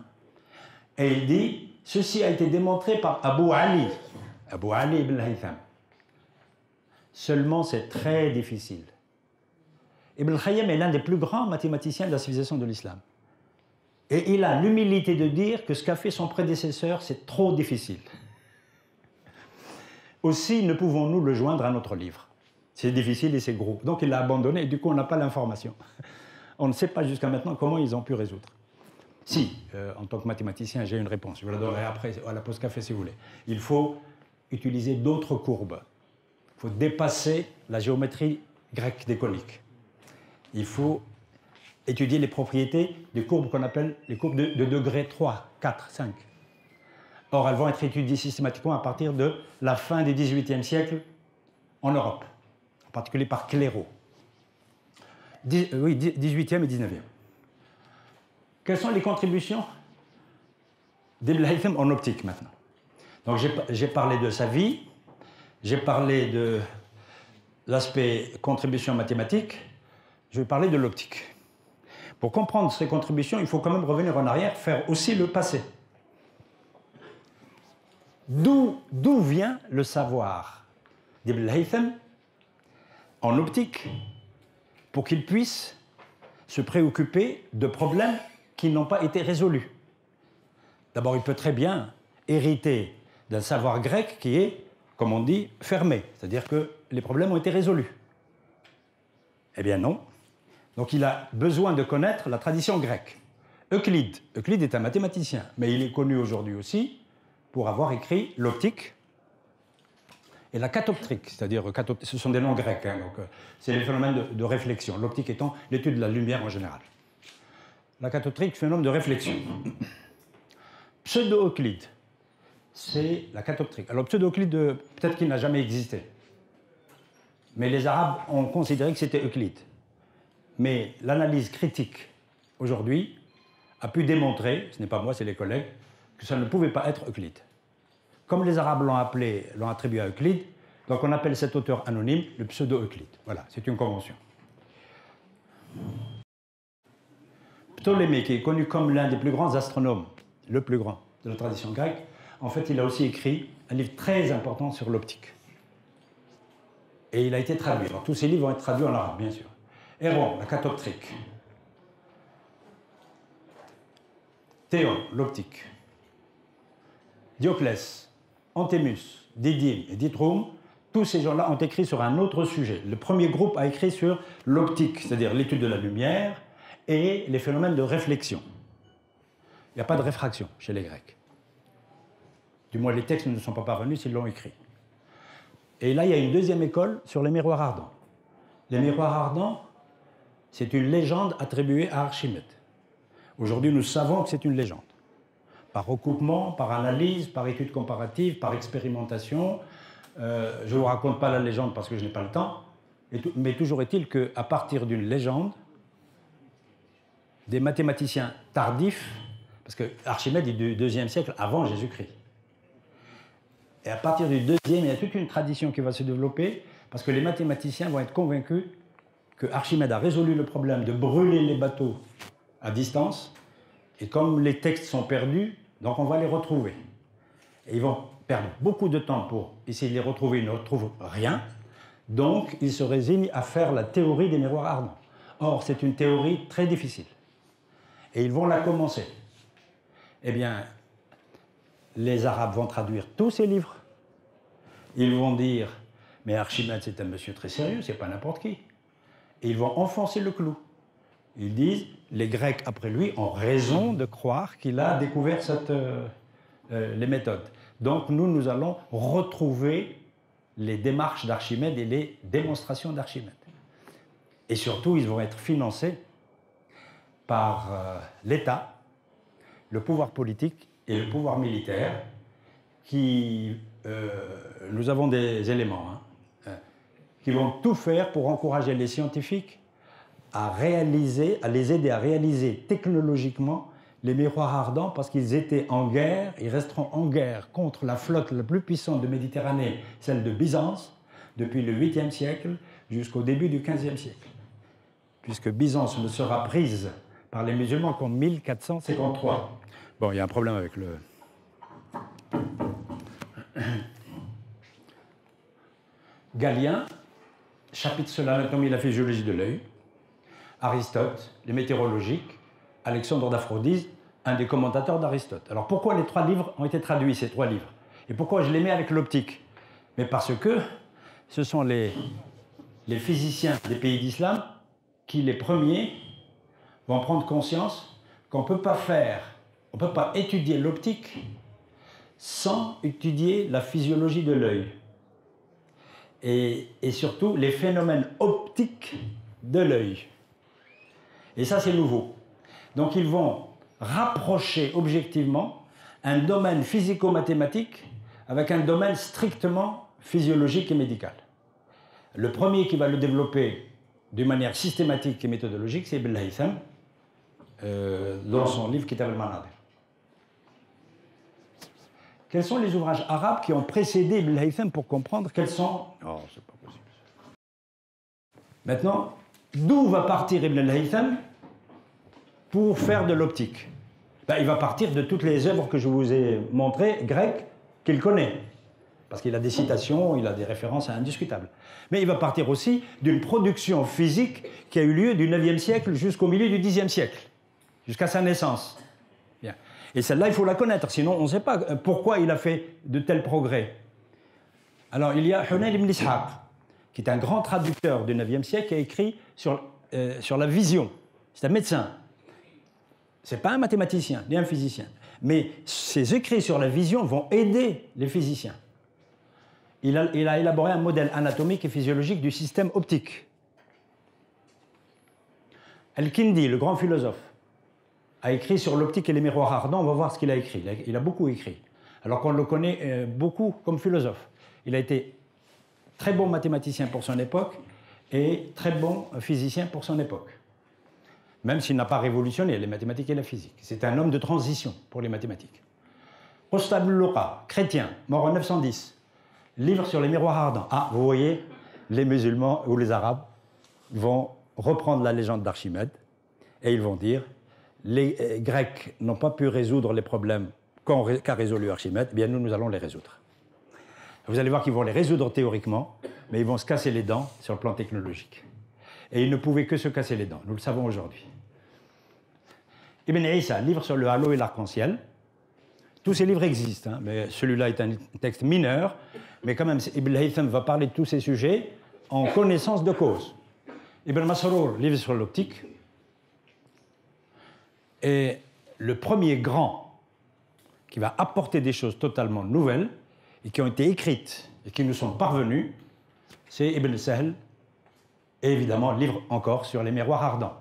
Et il dit, ceci a été démontré par Abu Ali ibn Haytham. Seulement, c'est très difficile. Ibn Khayyam est l'un des plus grands mathématiciens de la civilisation de l'islam. Et il a l'humilité de dire que ce qu'a fait son prédécesseur, c'est trop difficile. Aussi, ne pouvons-nous le joindre à notre livre. C'est difficile et c'est gros. Donc il l'a abandonné et du coup, on n'a pas l'information. On ne sait pas jusqu'à maintenant comment ils ont pu résoudre. Si, en tant que mathématicien, j'ai une réponse. Je vous la donnerai après à la pause café si vous voulez. Il faut utiliser d'autres courbes. Il faut dépasser la géométrie grecque des coniques. Il faut étudier les propriétés des courbes qu'on appelle les courbes de degré 3, 4, 5. Or, elles vont être étudiées systématiquement à partir de la fin du XVIIIe siècle en Europe, en particulier par Clairaut. Oui, 18e et 19e. Quelles sont les contributions d'Ibn al-Haytham en optique maintenant? Donc j'ai parlé de sa vie, j'ai parlé de l'aspect contribution mathématique, je vais parler de l'optique. Pour comprendre ces contributions, il faut quand même revenir en arrière, faire aussi le passé. D'où vient le savoir d'Ibn al-Haytham en optique pour qu'il puisse se préoccuper de problèmes qui n'ont pas été résolus? D'abord, il peut très bien hériter d'un savoir grec qui est, comme on dit, fermé, c'est-à-dire que les problèmes ont été résolus. Eh bien non. Donc il a besoin de connaître la tradition grecque. Euclide est un mathématicien, mais il est connu aujourd'hui aussi pour avoir écrit l'optique et la catoptrique, c'est-à-dire, ce sont des noms grecs, hein, donc c'est les phénomènes de réflexion, l'optique étant l'étude de la lumière en général. La catoptrique, phénomène de réflexion. Pseudo-Euclide, c'est la catoptrique. Alors pseudo-Euclide, peut-être qu'il n'a jamais existé, mais les Arabes ont considéré que c'était Euclide. Mais l'analyse critique, aujourd'hui, a pu démontrer, ce n'est pas moi, c'est les collègues, que ça ne pouvait pas être Euclide. Comme les Arabes l'ont attribué à Euclide, donc on appelle cet auteur anonyme le pseudo-Euclide. Voilà, c'est une convention. Ptolémée, qui est connu comme l'un des plus grands astronomes, le plus grand de la tradition grecque, en fait, il a aussi écrit un livre très important sur l'optique. Et il a été traduit. Alors, tous ces livres vont être traduits en arabe, bien sûr. Héron, la catoptrique. Théon, l'optique. Dioclès, Antémus, Didyme et Ditroum, tous ces gens-là ont écrit sur un autre sujet. Le premier groupe a écrit sur l'optique, c'est-à-dire l'étude de la lumière et les phénomènes de réflexion. Il n'y a pas de réfraction chez les Grecs. Du moins, les textes ne sont pas parvenus s'ils l'ont écrit. Et là, il y a une deuxième école sur les miroirs ardents. Les miroirs ardents, c'est une légende attribuée à Archimède. Aujourd'hui, nous savons que c'est une légende. Par recoupement, par analyse, par étude comparative, par expérimentation. Je ne vous raconte pas la légende parce que je n'ai pas le temps, mais toujours est-il qu'à partir d'une légende, des mathématiciens tardifs, parce que Archimède est du IIe siècle avant Jésus-Christ. Et à partir du deuxième, il y a toute une tradition qui va se développer, parce que les mathématiciens vont être convaincus que Archimède a résolu le problème de brûler les bateaux à distance, et comme les textes sont perdus, donc on va les retrouver. Et ils vont perdre beaucoup de temps pour essayer de les retrouver, ils ne retrouvent rien, donc ils se résignent à faire la théorie des miroirs ardents. Or, c'est une théorie très difficile. Et ils vont la commencer. Eh bien, les Arabes vont traduire tous ces livres. Ils vont dire, mais Archimède, c'est un monsieur très sérieux, c'est pas n'importe qui. Et ils vont enfoncer le clou. Ils disent, les Grecs, après lui, ont raison de croire qu'il a découvert les méthodes. Donc, nous allons retrouver les démarches d'Archimède et les démonstrations d'Archimède. Et surtout, ils vont être financés par l'État, le pouvoir politique et le pouvoir militaire, qui, nous avons des éléments, qui vont tout faire pour encourager les scientifiques à les aider à réaliser technologiquement les miroirs ardents, parce qu'ils étaient en guerre, ils resteront en guerre contre la flotte la plus puissante de Méditerranée, celle de Byzance, depuis le 8e siècle jusqu'au début du 15e siècle. Puisque Byzance ne sera prise par les musulmans qu'en 1453. Bon, il y a un problème avec le... Galien, chapitre sur l'anatomie et la physiologie de l'œil. Aristote, les météorologiques, Alexandre d'Aphrodise, un des commentateurs d'Aristote. Alors pourquoi les 3 livres ont été traduits, ces 3 livres? Et pourquoi je les mets avec l'optique? Mais parce que ce sont les physiciens des pays d'islam qui, les premiers, vont prendre conscience qu'on ne peut pas étudier l'optique sans étudier la physiologie de l'œil. Et surtout les phénomènes optiques de l'œil. Et ça, c'est nouveau. Donc ils vont rapprocher objectivement un domaine physico-mathématique avec un domaine strictement physiologique et médical. Le premier qui va le développer d'une manière systématique et méthodologique, c'est Ibn al-Haytham, dans son livre Kitab al-Manadir. Quels sont les ouvrages arabes qui ont précédé Ibn al-Haytham pour comprendre quels sont... Oh, c'est pas possible. Maintenant, d'où va partir Ibn al-Haytham pour faire de l'optique? Ben, il va partir de toutes les œuvres que je vous ai montrées, grecques, qu'il connaît. Parce qu'il a des citations, il a des références indiscutables. Mais il va partir aussi d'une production physique qui a eu lieu du 9e siècle jusqu'au milieu du 10e siècle, jusqu'à sa naissance. Bien. Et celle-là, il faut la connaître, sinon on ne sait pas pourquoi il a fait de tels progrès. Alors, il y a Hunayn ibn Ishaq, qui est un grand traducteur du 9e siècle, qui a écrit sur la vision. C'est un médecin. Ce n'est pas un mathématicien, ni un physicien. Mais ses écrits sur la vision vont aider les physiciens. Il a élaboré un modèle anatomique et physiologique du système optique. Al-Kindi, le grand philosophe, a écrit sur l'optique et les miroirs ardents. On va voir ce qu'il a écrit. Il a beaucoup écrit, alors qu'on le connaît beaucoup comme philosophe. Il a été très bon mathématicien pour son époque et très bon physicien pour son époque. Même s'il n'a pas révolutionné les mathématiques et la physique. C'est un homme de transition pour les mathématiques. Qustab al-Luqa, chrétien, mort en 910. Livre sur les miroirs ardents. Ah, vous voyez, les musulmans ou les arabes vont reprendre la légende d'Archimède et ils vont dire les Grecs n'ont pas pu résoudre les problèmes qu'a résolu Archimède, eh bien nous allons les résoudre. Vous allez voir qu'ils vont les résoudre théoriquement, mais ils vont se casser les dents sur le plan technologique. Et ils ne pouvaient que se casser les dents, nous le savons aujourd'hui. Ibn Isa, livre sur le halo et l'arc-en-ciel. Tous ces livres existent, hein, mais celui-là est un texte mineur, mais quand même, Ibn Haytham va parler de tous ces sujets en connaissance de cause. Ibn Masrour, livre sur l'optique, est le premier grand qui va apporter des choses totalement nouvelles et qui ont été écrites et qui nous sont parvenues, c'est Ibn Sahl, et évidemment, livre encore sur les miroirs ardents.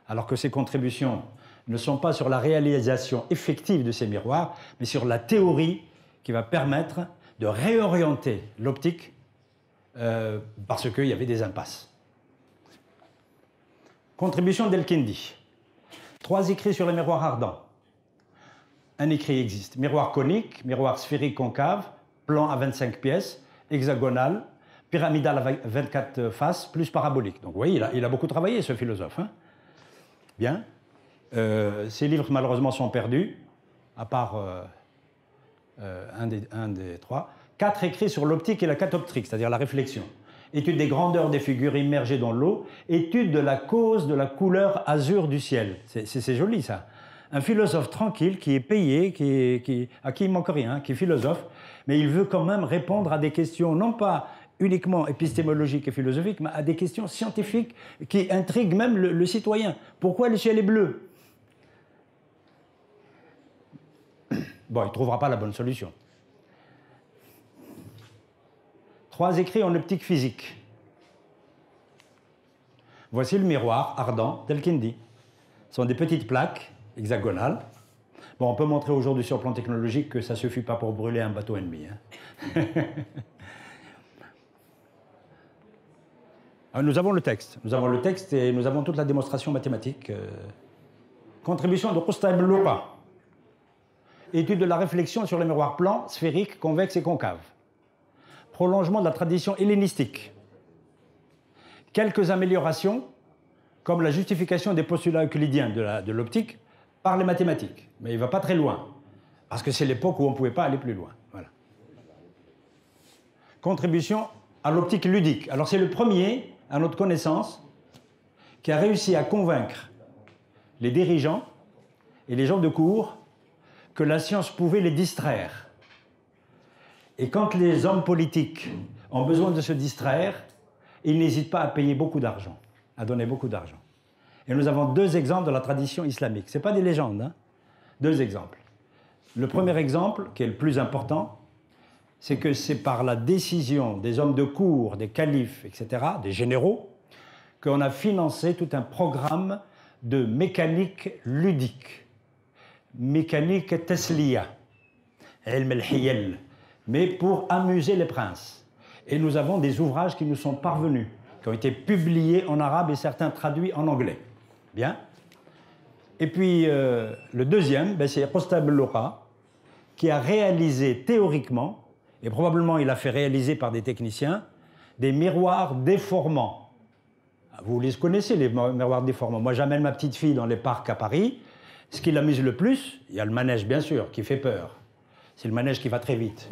Alors que ses contributions ne sont pas sur la réalisation effective de ces miroirs, mais sur la théorie qui va permettre de réorienter l'optique parce qu'il y avait des impasses. Contribution d'El-Kindi. 3 écrits sur les miroirs ardents. Un écrit existe. Miroir conique, miroir sphérique concave, plan à 25 pièces, hexagonal, pyramidal à 24 faces, plus parabolique. Donc vous voyez, il a beaucoup travaillé, ce philosophe. Hein. Bien. Ces livres, malheureusement, sont perdus, à part un des 3. 4 écrits sur l'optique et la catoptrique, c'est-à-dire la réflexion. Étude des grandeurs des figures immergées dans l'eau. Étude de la cause de la couleur azur du ciel. C'est joli, ça. Un philosophe tranquille qui est payé, à qui il ne manque rien, qui est philosophe, mais il veut quand même répondre à des questions, non pas uniquement épistémologiques et philosophiques, mais à des questions scientifiques qui intriguent même le citoyen. Pourquoi le ciel est bleu? Bon, il ne trouvera pas la bonne solution. 3 écrits en optique physique. Voici le miroir ardent d'El-Kindi. Ce sont des petites plaques hexagonales. Bon, on peut montrer aujourd'hui sur le plan technologique que ça ne suffit pas pour brûler un bateau ennemi. Hein. Nous avons le texte. Nous avons le texte et nous avons toute la démonstration mathématique. Contribution de Qustab al-Luqa. Étude de la réflexion sur les miroirs plans, sphériques, convexes et concaves. Prolongement de la tradition hellénistique. Quelques améliorations, comme la justification des postulats euclidiens de l'optique par les mathématiques. Mais il ne va pas très loin, parce que c'est l'époque où on ne pouvait pas aller plus loin. Voilà. Contribution à l'optique ludique. Alors c'est le premier, à notre connaissance, qui a réussi à convaincre les dirigeants et les gens de cour que la science pouvait les distraire. Et quand les hommes politiques ont besoin de se distraire, ils n'hésitent pas à payer beaucoup d'argent, à donner beaucoup d'argent. Et nous avons deux exemples de la tradition islamique. Ce ne sont pas des légendes, hein. Deux exemples. Le premier exemple, qui est le plus important, c'est que c'est par la décision des hommes de cour, des califes, etc., des généraux, qu'on a financé tout un programme de mécanique ludique, mécanique tesliya, ilm al-hiyal, mais pour amuser les princes. Et nous avons des ouvrages qui nous sont parvenus, qui ont été publiés en arabe et certains traduits en anglais. Bien. Et puis, le deuxième, ben, c'est Qustab al-Luqa, qui a réalisé théoriquement, et probablement il a fait réaliser par des techniciens, des miroirs déformants. Vous les connaissez, les miroirs déformants. Moi, j'amène ma petite fille dans les parcs à Paris. Ce qui l'amuse le plus, il y a le manège, bien sûr, qui fait peur. C'est le manège qui va très vite.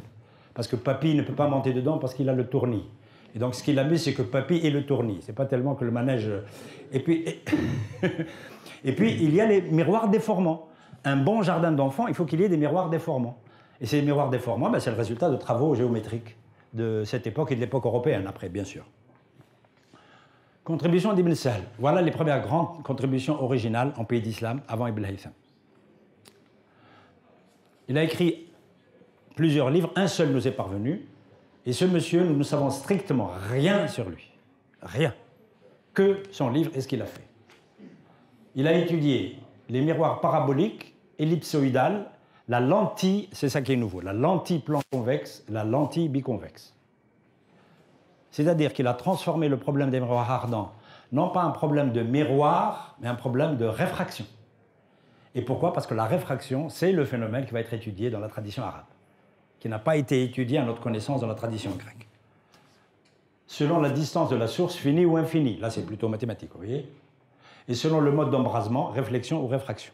Parce que papy ne peut pas monter dedans parce qu'il a le tournis. Et donc, ce qui l'amuse, c'est que papy ait le tournis. C'est pas tellement que le manège... Et puis, il y a les miroirs déformants. Un bon jardin d'enfants, il faut qu'il y ait des miroirs déformants. Et ces miroirs déformants, ben, c'est le résultat de travaux géométriques de cette époque et de l'époque européenne, après, bien sûr. Contribution d'Ibn Sahl. Voilà les premières grandes contributions originales en pays d'islam avant Ibn Haytham. Il a écrit plusieurs livres, un seul nous est parvenu, et ce monsieur, nous ne savons strictement rien sur lui. Rien. Que son livre et ce qu'il a fait. Il a étudié les miroirs paraboliques, ellipsoïdales, la lentille, c'est ça qui est nouveau, la lentille plan convexe, la lentille biconvexe. C'est-à-dire qu'il a transformé le problème des miroirs ardents, non pas un problème de miroir, mais un problème de réfraction. Et pourquoi? Parce que la réfraction, c'est le phénomène qui va être étudié dans la tradition arabe, qui n'a pas été étudié à notre connaissance dans la tradition grecque. Selon la distance de la source, finie ou infinie, là c'est plutôt mathématique, vous voyez? Et selon le mode d'embrasement, réflexion ou réfraction.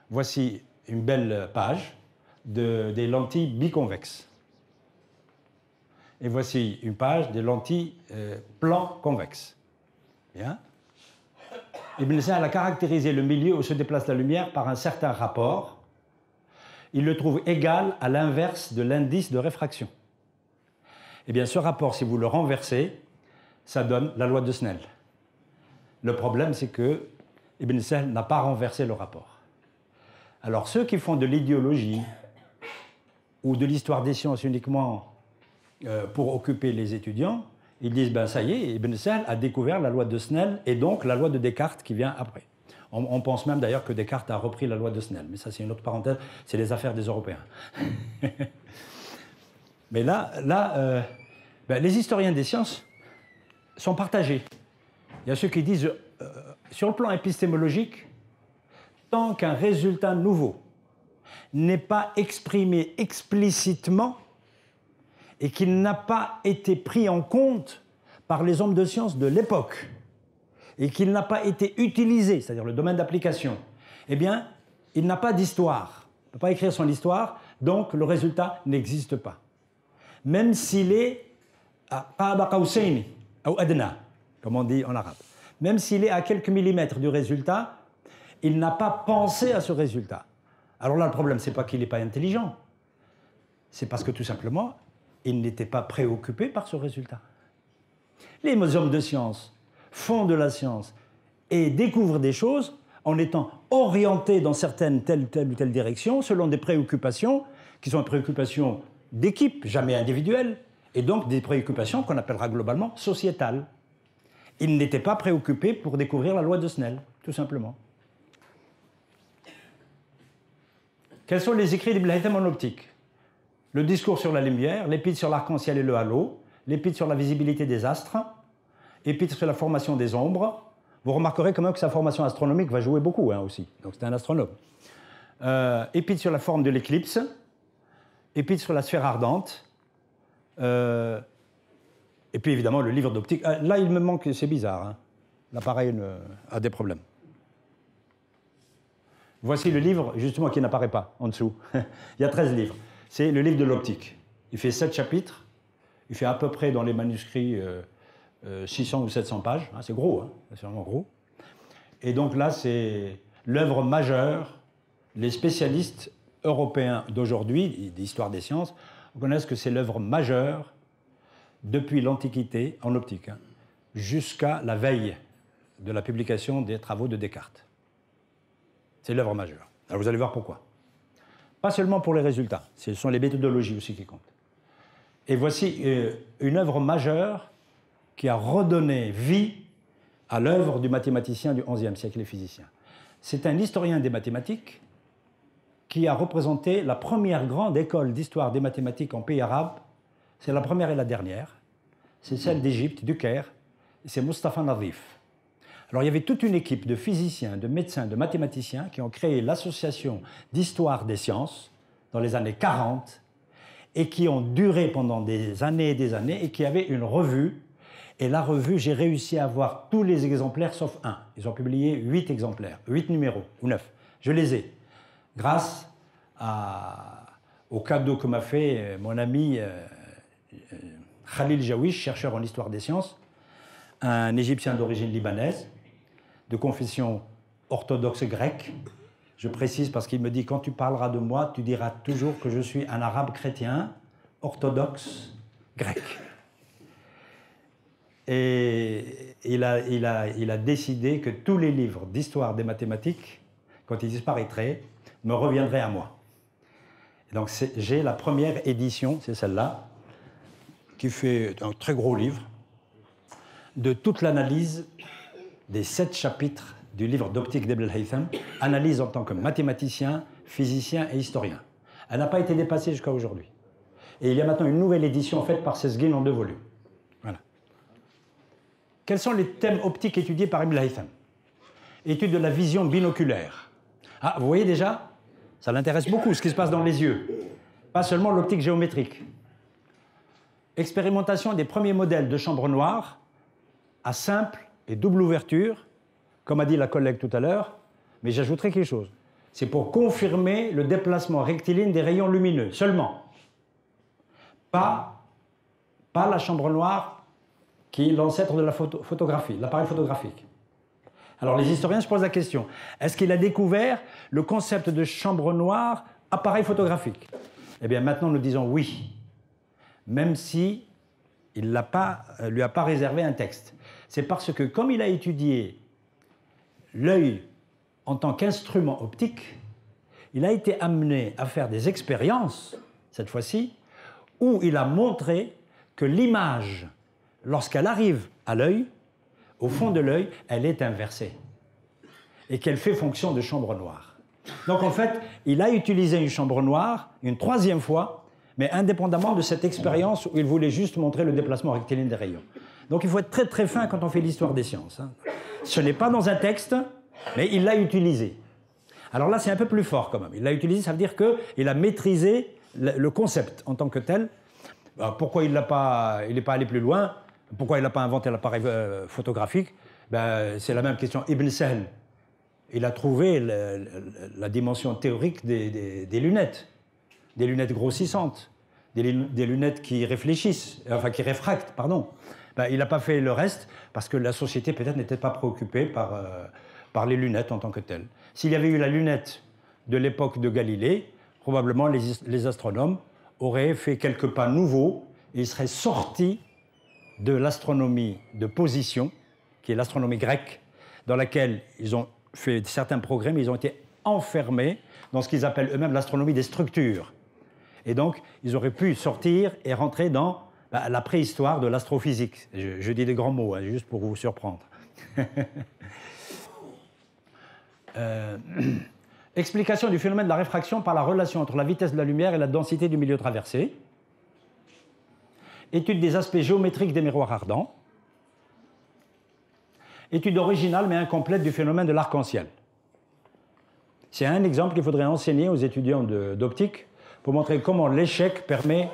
Voici une belle page des lentilles biconvexes. Et voici une page des lentilles plan convexes. Bien. Ibn Sahl a caractérisé le milieu où se déplace la lumière par un certain rapport. Il le trouve égal à l'inverse de l'indice de réfraction. Eh bien, ce rapport, si vous le renversez, ça donne la loi de Snell. Le problème, c'est que Ibn Sahl n'a pas renversé le rapport. Alors, ceux qui font de l'idéologie ou de l'histoire des sciences uniquement pour occuper les étudiants, ils disent, ben ça y est, Ibn Sahl a découvert la loi de Snell et donc la loi de Descartes qui vient après. On pense même d'ailleurs que Descartes a repris la loi de Snell, mais ça c'est une autre parenthèse, c'est les affaires des Européens. Mais là ben, les historiens des sciences sont partagés. Il y a ceux qui disent, sur le plan épistémologique, tant qu'un résultat nouveau n'est pas exprimé explicitement et qu'il n'a pas été pris en compte par les hommes de science de l'époque et qu'il n'a pas été utilisé, c'est-à-dire le domaine d'application, eh bien, il n'a pas d'histoire. Il ne peut pas écrire son histoire, donc le résultat n'existe pas. Même s'il est à qaba qawsayn ou adna, comme on dit en arabe. Même s'il est à quelques millimètres du résultat, il n'a pas pensé à ce résultat. Alors là, le problème, ce n'est pas qu'il n'est pas intelligent. C'est parce que tout simplement, il n'était pas préoccupé par ce résultat. Les hommes de science font de la science et découvrent des choses en étant orientés dans certaines telle ou telle direction, selon des préoccupations qui sont des préoccupations d'équipe, jamais individuelles, et donc des préoccupations qu'on appellera globalement sociétales. Il n'était pas préoccupé pour découvrir la loi de Snell, tout simplement. Quels sont les écrits d'Ibn Haytham en optique? Le discours sur la lumière, l'épître sur l'arc-en-ciel et le halo, l'épître sur la visibilité des astres, l'épître sur la formation des ombres. Vous remarquerez quand même que sa formation astronomique va jouer beaucoup aussi, donc c'est un astronome. Épître sur la forme de l'éclipse, épître sur la sphère ardente, et puis évidemment le livre d'optique. Là il me manque, c'est bizarre, hein. L'appareil a des problèmes. Voici le livre, justement, qui n'apparaît pas en dessous. Il y a 13 livres. C'est le livre de l'optique. Il fait 7 chapitres. Il fait à peu près, dans les manuscrits, 600 ou 700 pages. C'est gros, hein, c'est vraiment gros. Et donc là, c'est l'œuvre majeure les spécialistes européens d'aujourd'hui, d'histoire des sciences, reconnaissent que c'est l'œuvre majeure depuis l'Antiquité, en optique, hein, jusqu'à la veille de la publication des travaux de Descartes. C'est l'œuvre majeure. Alors vous allez voir pourquoi. Pas seulement pour les résultats, ce sont les méthodologies aussi qui comptent. Et voici une œuvre majeure qui a redonné vie à l'œuvre du mathématicien du XIe siècle et physicien. C'est un historien des mathématiques qui a représenté la première grande école d'histoire des mathématiques en pays arabe. C'est la première et la dernière. C'est celle d'Égypte, du Caire. C'est Mustapha Nadhif. Alors il y avait toute une équipe de physiciens, de médecins, de mathématiciens qui ont créé l'association d'histoire des sciences dans les années 40 et qui ont duré pendant des années et qui avaient une revue. Et la revue, j'ai réussi à avoir tous les exemplaires sauf un. Ils ont publié 8 exemplaires, 8 numéros ou 9. Je les ai grâce au cadeau que m'a fait mon ami Khalil Jawish, chercheur en histoire des sciences, un Égyptien d'origine libanaise, de confession orthodoxe grecque. Je précise parce qu'il me dit, quand tu parleras de moi, tu diras toujours que je suis un arabe chrétien, orthodoxe grec. Et il a décidé que tous les livres d'histoire des mathématiques, quand ils disparaîtraient, me reviendraient à moi. Et donc j'ai la première édition, c'est celle-là, qui fait un très gros livre, de toute l'analyse des 7 chapitres du livre d'optique d'Ibn al-Haytham, analyse en tant que mathématicien, physicien et historien. Elle n'a pas été dépassée jusqu'à aujourd'hui. Et il y a maintenant une nouvelle édition faite par Sesguin en 2 volumes. Voilà. Quels sont les thèmes optiques étudiés par Ibn al-Haytham? Étude de la vision binoculaire. Ah, vous voyez déjà, ça l'intéresse beaucoup ce qui se passe dans les yeux. Pas seulement l'optique géométrique. Expérimentation des premiers modèles de chambre noire à simple et double ouverture, comme a dit la collègue tout à l'heure, mais j'ajouterai quelque chose. C'est pour confirmer le déplacement rectiligne des rayons lumineux, seulement. Pas la chambre noire qui est l'ancêtre de la photographie, l'appareil photographique. Alors les historiens se posent la question, est-ce qu'il a découvert le concept de chambre noire, appareil photographique? Eh bien maintenant nous disons oui, même si il lui a pas réservé un texte. C'est parce que comme il a étudié l'œil en tant qu'instrument optique, il a été amené à faire des expériences, cette fois-ci, où il a montré que l'image, lorsqu'elle arrive à l'œil, au fond de l'œil, elle est inversée et qu'elle fait fonction de chambre noire. Donc en fait, il a utilisé une chambre noire une 3e fois, mais indépendamment de cette expérience où il voulait juste montrer le déplacement rectiligne des rayons. Donc il faut être très très fin quand on fait l'histoire des sciences. Hein. Ce n'est pas dans un texte, mais il l'a utilisé. Alors là, c'est un peu plus fort quand même. Il l'a utilisé, ça veut dire qu'il a maîtrisé le concept en tant que tel. Alors, pourquoi il n'est pas allé plus loin? Pourquoi il n'a pas inventé l'appareil photographique? C'est la même question. Ibn Sahl, il a trouvé la dimension théorique des lunettes. Des lunettes grossissantes, des lunettes qui réfléchissent, enfin qui réfractent, pardon. Il n'a pas fait le reste parce que la société peut-être n'était pas préoccupée par les lunettes en tant que telles. S'il y avait eu la lunette de l'époque de Galilée, probablement les astronomes auraient fait quelques pas nouveaux et ils seraient sortis de l'astronomie de position, qui est l'astronomie grecque, dans laquelle ils ont fait certains progrès, mais ils ont été enfermés dans ce qu'ils appellent eux-mêmes l'astronomie des structures. Et donc, ils auraient pu sortir et rentrer dans la préhistoire de l'astrophysique. Je dis des grands mots, hein, juste pour vous surprendre. Explication du phénomène de la réfraction par la relation entre la vitesse de la lumière et la densité du milieu traversé. Étude des aspects géométriques des miroirs ardents. Étude originale mais incomplète du phénomène de l'arc-en-ciel. C'est un exemple qu'il faudrait enseigner aux étudiants d'optique pour montrer comment l'échec permet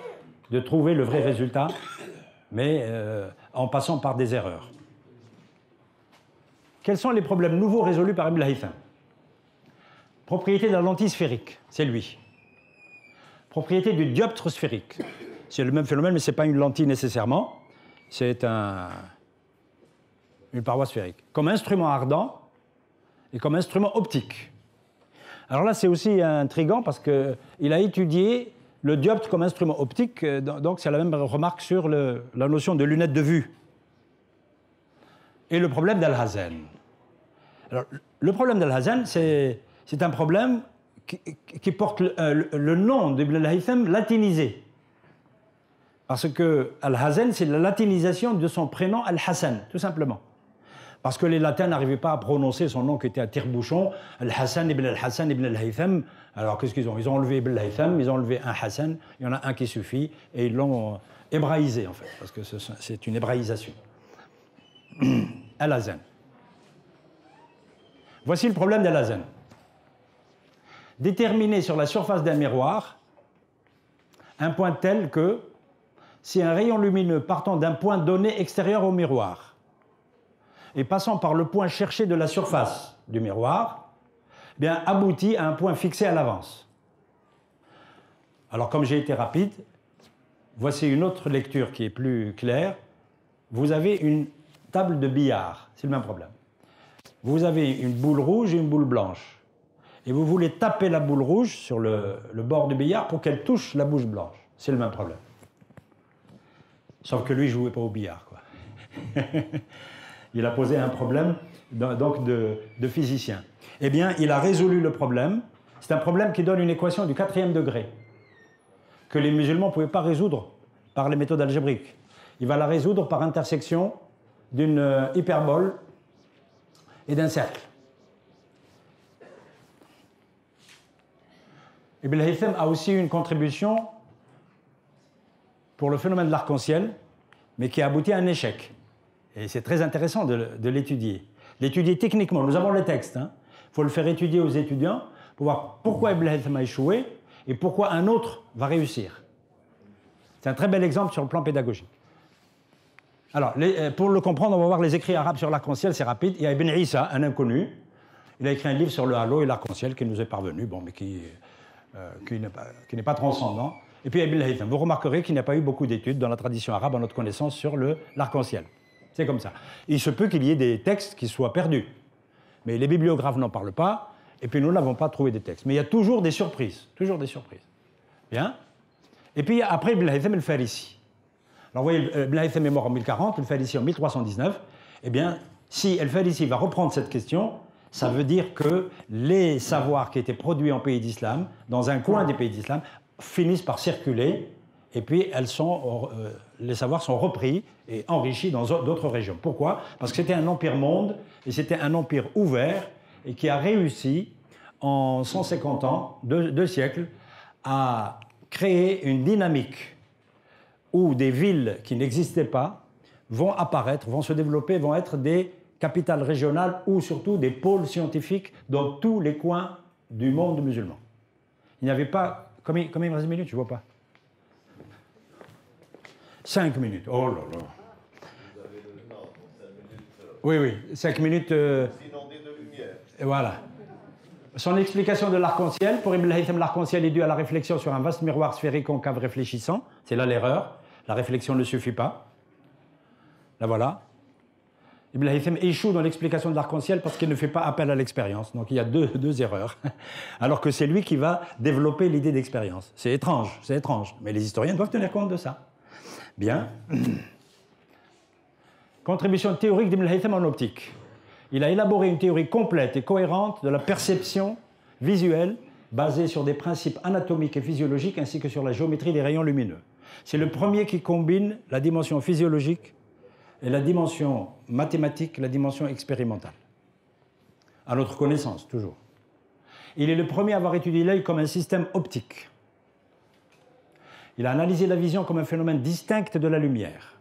de trouver le vrai résultat, mais en passant par des erreurs. Quels sont les problèmes nouveaux résolus par Ibn al-Haytham? Propriété de la lentille sphérique, c'est lui. Propriété du dioptre sphérique. C'est le même phénomène, mais ce n'est pas une lentille nécessairement. C'est une paroi sphérique. Comme instrument ardent et comme instrument optique. Alors là, c'est aussi intriguant parce qu'il a étudié le dioptre comme instrument optique, donc c'est la même remarque sur la notion de lunettes de vue. Et le problème d'Alhazen. Alors, le problème d'Alhazen, c'est un problème qui porte le nom d'Ibn al-Haytham latinisé. Parce que Al-Hazen, c'est la latinisation de son prénom Al-Hassan, tout simplement. Parce que les latins n'arrivaient pas à prononcer son nom qui était à tire-bouchon, Al-Hassan ibn al-Haytham. Alors qu'est-ce qu'ils ont? Ils ont enlevé Ibn al-Haytham, ils ont enlevé un Hassan, il y en a un qui suffit, et ils l'ont hébraïsé en fait, parce que c'est une hébraïsation. Al-Hazen. Voici le problème d'Al-Hazen. Déterminer sur la surface d'un miroir un point tel que si un rayon lumineux partant d'un point donné extérieur au miroir et passant par le point cherché de la surface du miroir, eh bien, aboutit à un point fixé à l'avance. Alors, comme j'ai été rapide, voici une autre lecture qui est plus claire. Vous avez une table de billard, c'est le même problème. Vous avez une boule rouge et une boule blanche. Et vous voulez taper la boule rouge sur le bord du billard pour qu'elle touche la boule blanche. C'est le même problème. Sauf que lui, il ne jouait pas au billard, quoi. Il a posé un problème donc de physicien. Eh bien, il a résolu le problème. C'est un problème qui donne une équation du 4e degré que les musulmans ne pouvaient pas résoudre par les méthodes algébriques. Il va la résoudre par intersection d'une hyperbole et d'un cercle. Ibn al-Haytham a aussi une contribution pour le phénomène de l'arc-en-ciel, mais qui a abouti à un échec. Et c'est très intéressant de l'étudier. L'étudier techniquement. Nous avons le texte. Il faut le faire étudier aux étudiants pour voir pourquoi Ibn al-Haytham a échoué et pourquoi un autre va réussir. C'est un très bel exemple sur le plan pédagogique. Alors, pour le comprendre, on va voir les écrits arabes sur l'arc-en-ciel, c'est rapide. Il y a Ibn Isa, un inconnu. Il a écrit un livre sur le halo et l'arc-en-ciel qui nous est parvenu, bon, mais qui n'est pas transcendant. Et puis Ibn al-Haytham. Vous remarquerez qu'il n'y a pas eu beaucoup d'études dans la tradition arabe, à notre connaissance, sur l'arc-en-ciel. C'est comme ça. Il se peut qu'il y ait des textes qui soient perdus. Mais les bibliographes n'en parlent pas, et puis nous n'avons pas trouvé des textes. Mais il y a toujours des surprises. Toujours des surprises. Bien. Et puis après Ibn al-Haytham el-Farisi. Alors vous voyez, Ibn al-Haytham est mort en 1040, el-Farisi en 1319. Eh bien, si el-Farisi va reprendre cette question, ça veut dire que les savoirs qui étaient produits en pays d'islam, dans un coin des pays d'islam, finissent par circuler, et puis les savoirs sont repris et enrichis dans d'autres régions. Pourquoi? Parce que c'était un empire monde, et c'était un empire ouvert, et qui a réussi, en 150 ans, 2 siècles, à créer une dynamique où des villes qui n'existaient pas vont apparaître, vont se développer, vont être des capitales régionales ou surtout des pôles scientifiques dans tous les coins du monde musulman. Il n'y avait pas... Combien il me reste de minutes? Je ne vois pas. 5 minutes. Oh là là. Vous avez le temps, 5 minutes. Oui, oui, 5 minutes... Inondé de lumière. Et voilà. Son explication de l'arc-en-ciel, pour Ibn al-Haytham, l'arc-en-ciel est dû à la réflexion sur un vaste miroir sphérique concave réfléchissant. C'est là l'erreur. La réflexion ne suffit pas. Là, voilà. Ibn al-Haytham échoue dans l'explication de l'arc-en-ciel parce qu'il ne fait pas appel à l'expérience. Donc il y a deux erreurs. Alors que c'est lui qui va développer l'idée d'expérience. C'est étrange, mais les historiens doivent tenir compte de ça. Bien. Contribution théorique d'Ibn al-Haytham en optique. Il a élaboré une théorie complète et cohérente de la perception visuelle basée sur des principes anatomiques et physiologiques ainsi que sur la géométrie des rayons lumineux. C'est le premier qui combine la dimension physiologique et la dimension mathématique, la dimension expérimentale. À notre connaissance, toujours. Il est le premier à avoir étudié l'œil comme un système optique. Il a analysé la vision comme un phénomène distinct de la lumière.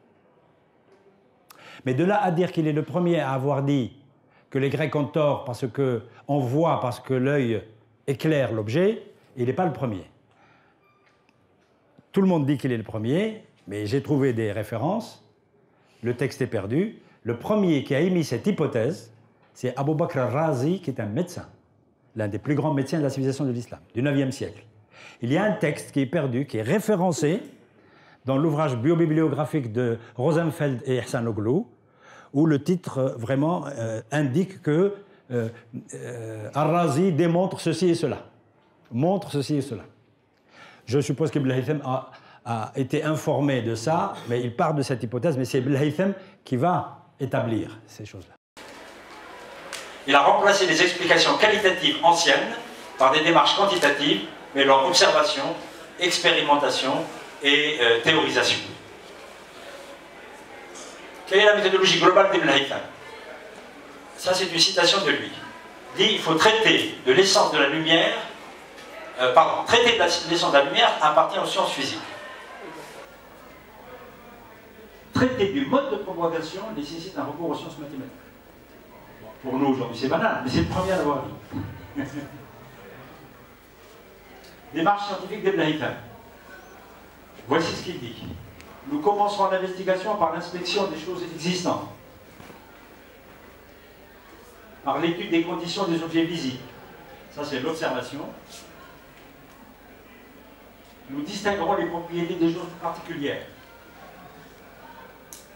Mais de là à dire qu'il est le premier à avoir dit que les Grecs ont tort parce qu'on voit, parce que l'œil éclaire l'objet, il n'est pas le premier. Tout le monde dit qu'il est le premier, mais j'ai trouvé des références. Le texte est perdu. Le premier qui a émis cette hypothèse, c'est Abu Bakr al-Razi, qui est un médecin, l'un des plus grands médecins de la civilisation de l'islam, du 9e siècle. Il y a un texte qui est perdu, qui est référencé dans l'ouvrage biobibliographique de Rosenfeld et Ihsanoglu, où le titre vraiment indique que Al-Razi démontre ceci et cela. Montre ceci et cela. Je suppose qu'Ibn al-Haytham a été informé de ça, mais il part de cette hypothèse, mais c'est Ibn al-Haytham qui va établir ces choses-là. Il a remplacé les explications qualitatives anciennes par des démarches quantitatives, mais leur observation, expérimentation et théorisation. Quelle est la méthodologie globale d'Ibn al-Haytham? Ça, c'est une citation de lui. Il dit il faut traiter de l'essence de la lumière, traiter de l'essence de la lumière appartient aux sciences physiques. Traiter du mode de propagation nécessite un recours aux sciences mathématiques. Pour nous aujourd'hui c'est banal, mais c'est le premier à l'avoir dit. Démarche scientifique d'Ibn al-Haytham. Voici ce qu'il dit. Nous commencerons l'investigation par l'inspection des choses existantes, par l'étude des conditions des objets visibles. Ça c'est l'observation. Nous distinguerons les propriétés des choses particulières.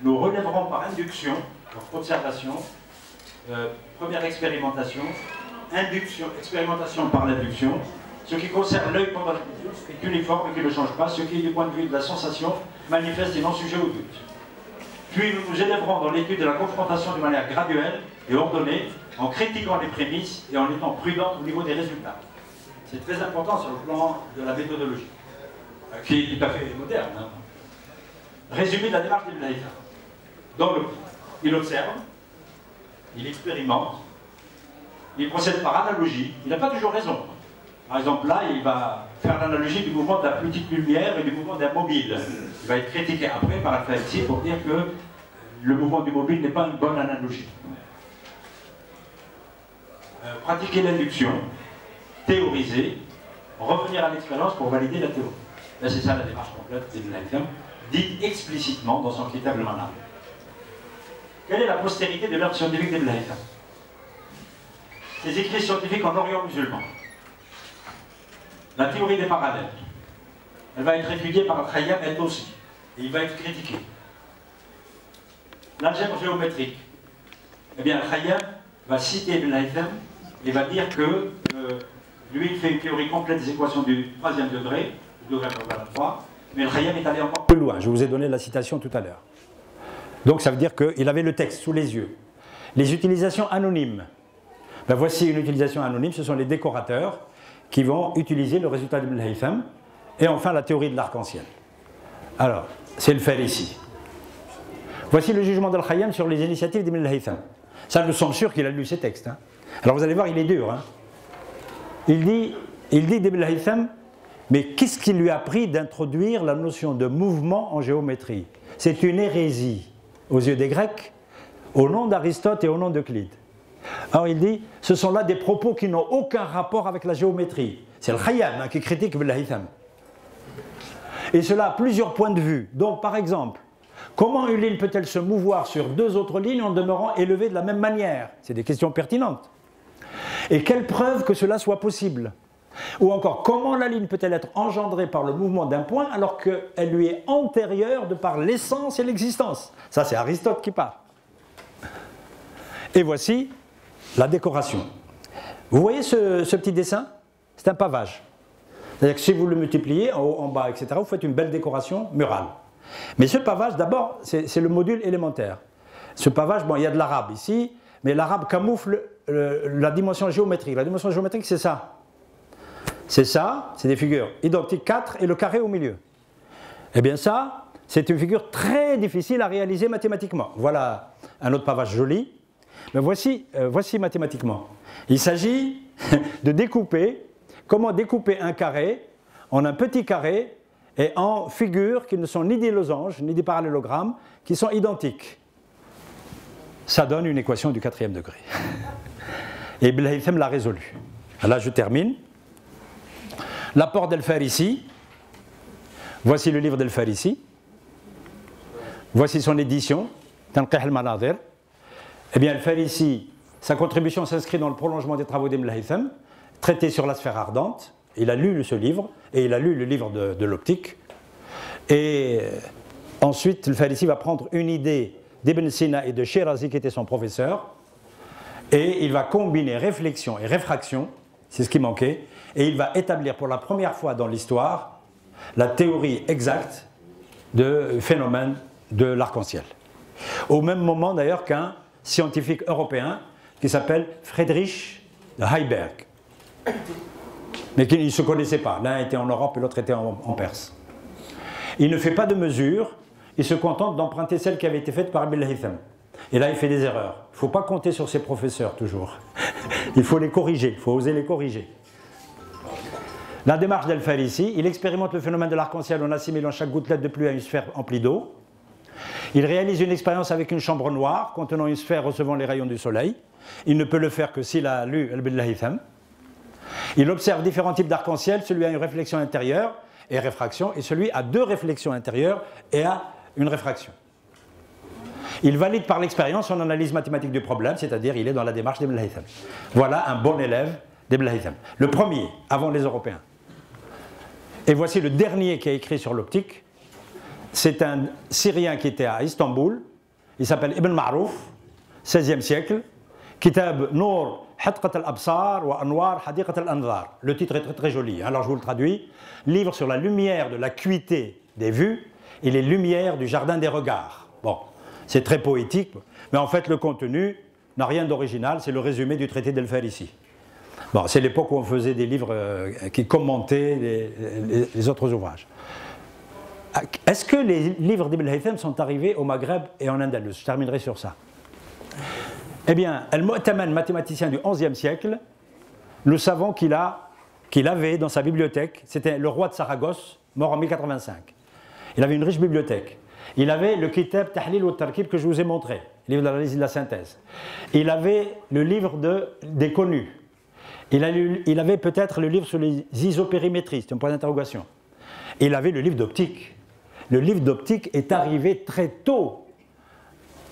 Nous relèverons par induction, donc observation, première expérimentation, induction, expérimentation par l'induction, ce qui concerne l'œil pendant la vision, ce qui est uniforme et qui ne change pas, ce qui est du point de vue de la sensation, manifeste et non sujet au doute. Puis nous nous élèverons dans l'étude de la confrontation de manière graduelle et ordonnée, en critiquant les prémices et en étant prudent au niveau des résultats. C'est très important sur le plan de la méthodologie, qui est tout à fait moderne. Hein. Résumé de la démarche d'Ibn al-Haytham. Il observe, il expérimente, il procède par analogie, il n'a pas toujours raison. Par exemple, là, il va faire l'analogie du mouvement de la petite lumière et du mouvement d'un mobile. Il va être critiqué après par Al-Farisi pour dire que le mouvement du mobile n'est pas une bonne analogie. Pratiquer l'induction, théoriser, revenir à l'expérience pour valider la théorie. Là, c'est ça la démarche complète d'Ibn al-Haytham, dite explicitement dans son Kitab al-Manhaj. Quelle est la postérité de l'œuvre scientifique d'Ibn al-Haytham? Ses écrits scientifiques en Orient musulman. La théorie des parallèles. Elle va être étudiée par Al-Khayyam elle aussi. Et il va être critiqué. L'algèbre géométrique. Eh bien, Al-Khayyam va citer Ibn al-Haytham et va dire que lui, il fait une théorie complète des équations du 3e degré, du degré 3, mais Al-Khayyam est allé encore plus loin. Je vous ai donné la citation tout à l'heure. Donc ça veut dire qu'il avait le texte sous les yeux. Les utilisations anonymes. Ben voici une utilisation anonyme, ce sont les décorateurs qui vont utiliser le résultat d'Ibn al-Haytham. Et enfin la théorie de l'arc-en-ciel. Alors, c'est le faire ici. Voici le jugement d'Al-Khayyam sur les initiatives d'Ibn al-Haytham. Ça, nous sommes sûrs qu'il a lu ces textes. Hein. Alors vous allez voir, il est dur. Hein. Il dit d'Ibn al-Haytham, mais qu'est-ce qui lui a pris d'introduire la notion de mouvement en géométrie? C'est une hérésie aux yeux des Grecs, au nom d'Aristote et au nom d'Euclide. Alors il dit, ce sont là des propos qui n'ont aucun rapport avec la géométrie. C'est Al-Khayyam qui critique Ibn al-Haytham. Et cela a plusieurs points de vue. Donc par exemple, comment une ligne peut-elle se mouvoir sur deux autres lignes en demeurant élevée de la même manière? C'est des questions pertinentes. Et quelle preuve que cela soit possible? Ou encore, comment la ligne peut-elle être engendrée par le mouvement d'un point alors qu'elle lui est antérieure de par l'essence et l'existence? Ça, c'est Aristote qui parle. Et voici la décoration. Vous voyez ce petit dessin? C'est un pavage. C'est-à-dire que si vous le multipliez en haut, en bas, etc., vous faites une belle décoration murale. Mais ce pavage, d'abord, c'est le module élémentaire. Ce pavage, bon, il y a de l'arabe ici, mais l'arabe camoufle la dimension géométrique. La dimension géométrique, c'est ça. C'est ça, c'est des figures identiques 4 et le carré au milieu. Eh bien ça, c'est une figure très difficile à réaliser mathématiquement. Voilà un autre pavage joli. Mais voici mathématiquement. Il s'agit de découper, comment découper un carré en un petit carré et en figures qui ne sont ni des losanges, ni des parallélogrammes, qui sont identiques. Ça donne une équation du 4e degré. Et Ibn al-Haytham l'a résolue. Là, je termine. L'apport d'Al-Farisi. Voici le livre d'Al-Farisi. Voici son édition, Tanqih al-Manadir. Eh bien, Al-Farisi, sa contribution s'inscrit dans le prolongement des travaux d'Ibn al-Haytham, traité sur la sphère ardente. Il a lu ce livre, et il a lu le livre de l'optique. Et ensuite, Al-Farisi va prendre une idée d'Ibn Sina et de Shirazi, qui était son professeur, Et il va combiner réflexion et réfraction, c'est ce qui manquait, et il va établir pour la première fois dans l'histoire la théorie exacte de phénomène de l'arc-en-ciel. Au même moment d'ailleurs qu'un scientifique européen qui s'appelle Friedrich Heiberg, mais qui ne se connaissaient pas. L'un était en Europe et l'autre était en Perse. Il ne fait pas de mesure, il se contente d'emprunter celle qui avait été faite par Ibn al-Haytham. Et là, il fait des erreurs. Il ne faut pas compter sur ses professeurs, toujours. Il faut les corriger, il faut oser les corriger. La démarche d'Al-Farisi, il expérimente le phénomène de l'arc-en-ciel en assimilant chaque gouttelette de pluie à une sphère emplie d'eau. Il réalise une expérience avec une chambre noire contenant une sphère recevant les rayons du soleil. Il ne peut le faire que s'il a lu Ibn al-Haytham. Il observe différents types d'arc-en-ciel, celui à une réflexion intérieure et réfraction, et celui à deux réflexions intérieures et à une réfraction. Il valide par l'expérience son analyse mathématique du problème, c'est-à-dire il est dans la démarche d'Ibn al-Haytham. Voilà un bon élève d'Ibn al-Haytham. Le premier, avant les Européens. Et voici le dernier qui a écrit sur l'optique. C'est un Syrien qui était à Istanbul. Il s'appelle Ibn Ma'rouf, 16e siècle. Kitab Nour Hadqat al-Absar wa Anwar Hadiqat al-Anzar. Le titre est très très joli, alors je vous le traduis. Livre sur la lumière de l'acuité des vues et les lumières du jardin des regards. Bon, c'est très poétique, mais en fait le contenu n'a rien d'original, c'est le résumé du traité d'Al-Farisi. Bon, c'est l'époque où on faisait des livres qui commentaient les autres ouvrages. Est-ce que les livres d'Ibn al-Haytham sont arrivés au Maghreb et en Andalus? Je terminerai sur ça. Eh bien, Al-Mu'taman, mathématicien du XIe siècle, nous savons qu'il avait dans sa bibliothèque, c'était le roi de Saragosse, mort en 1085. Il avait une riche bibliothèque. Il avait le Kitab Tahlil wa Tarkib que je vous ai montré, le livre d'analyse et de la synthèse. Il avait le livre des connus. Il avait peut-être le livre sur les isopérimétries, c'est un point d'interrogation. Il avait le livre d'optique. Le livre d'optique est arrivé très tôt.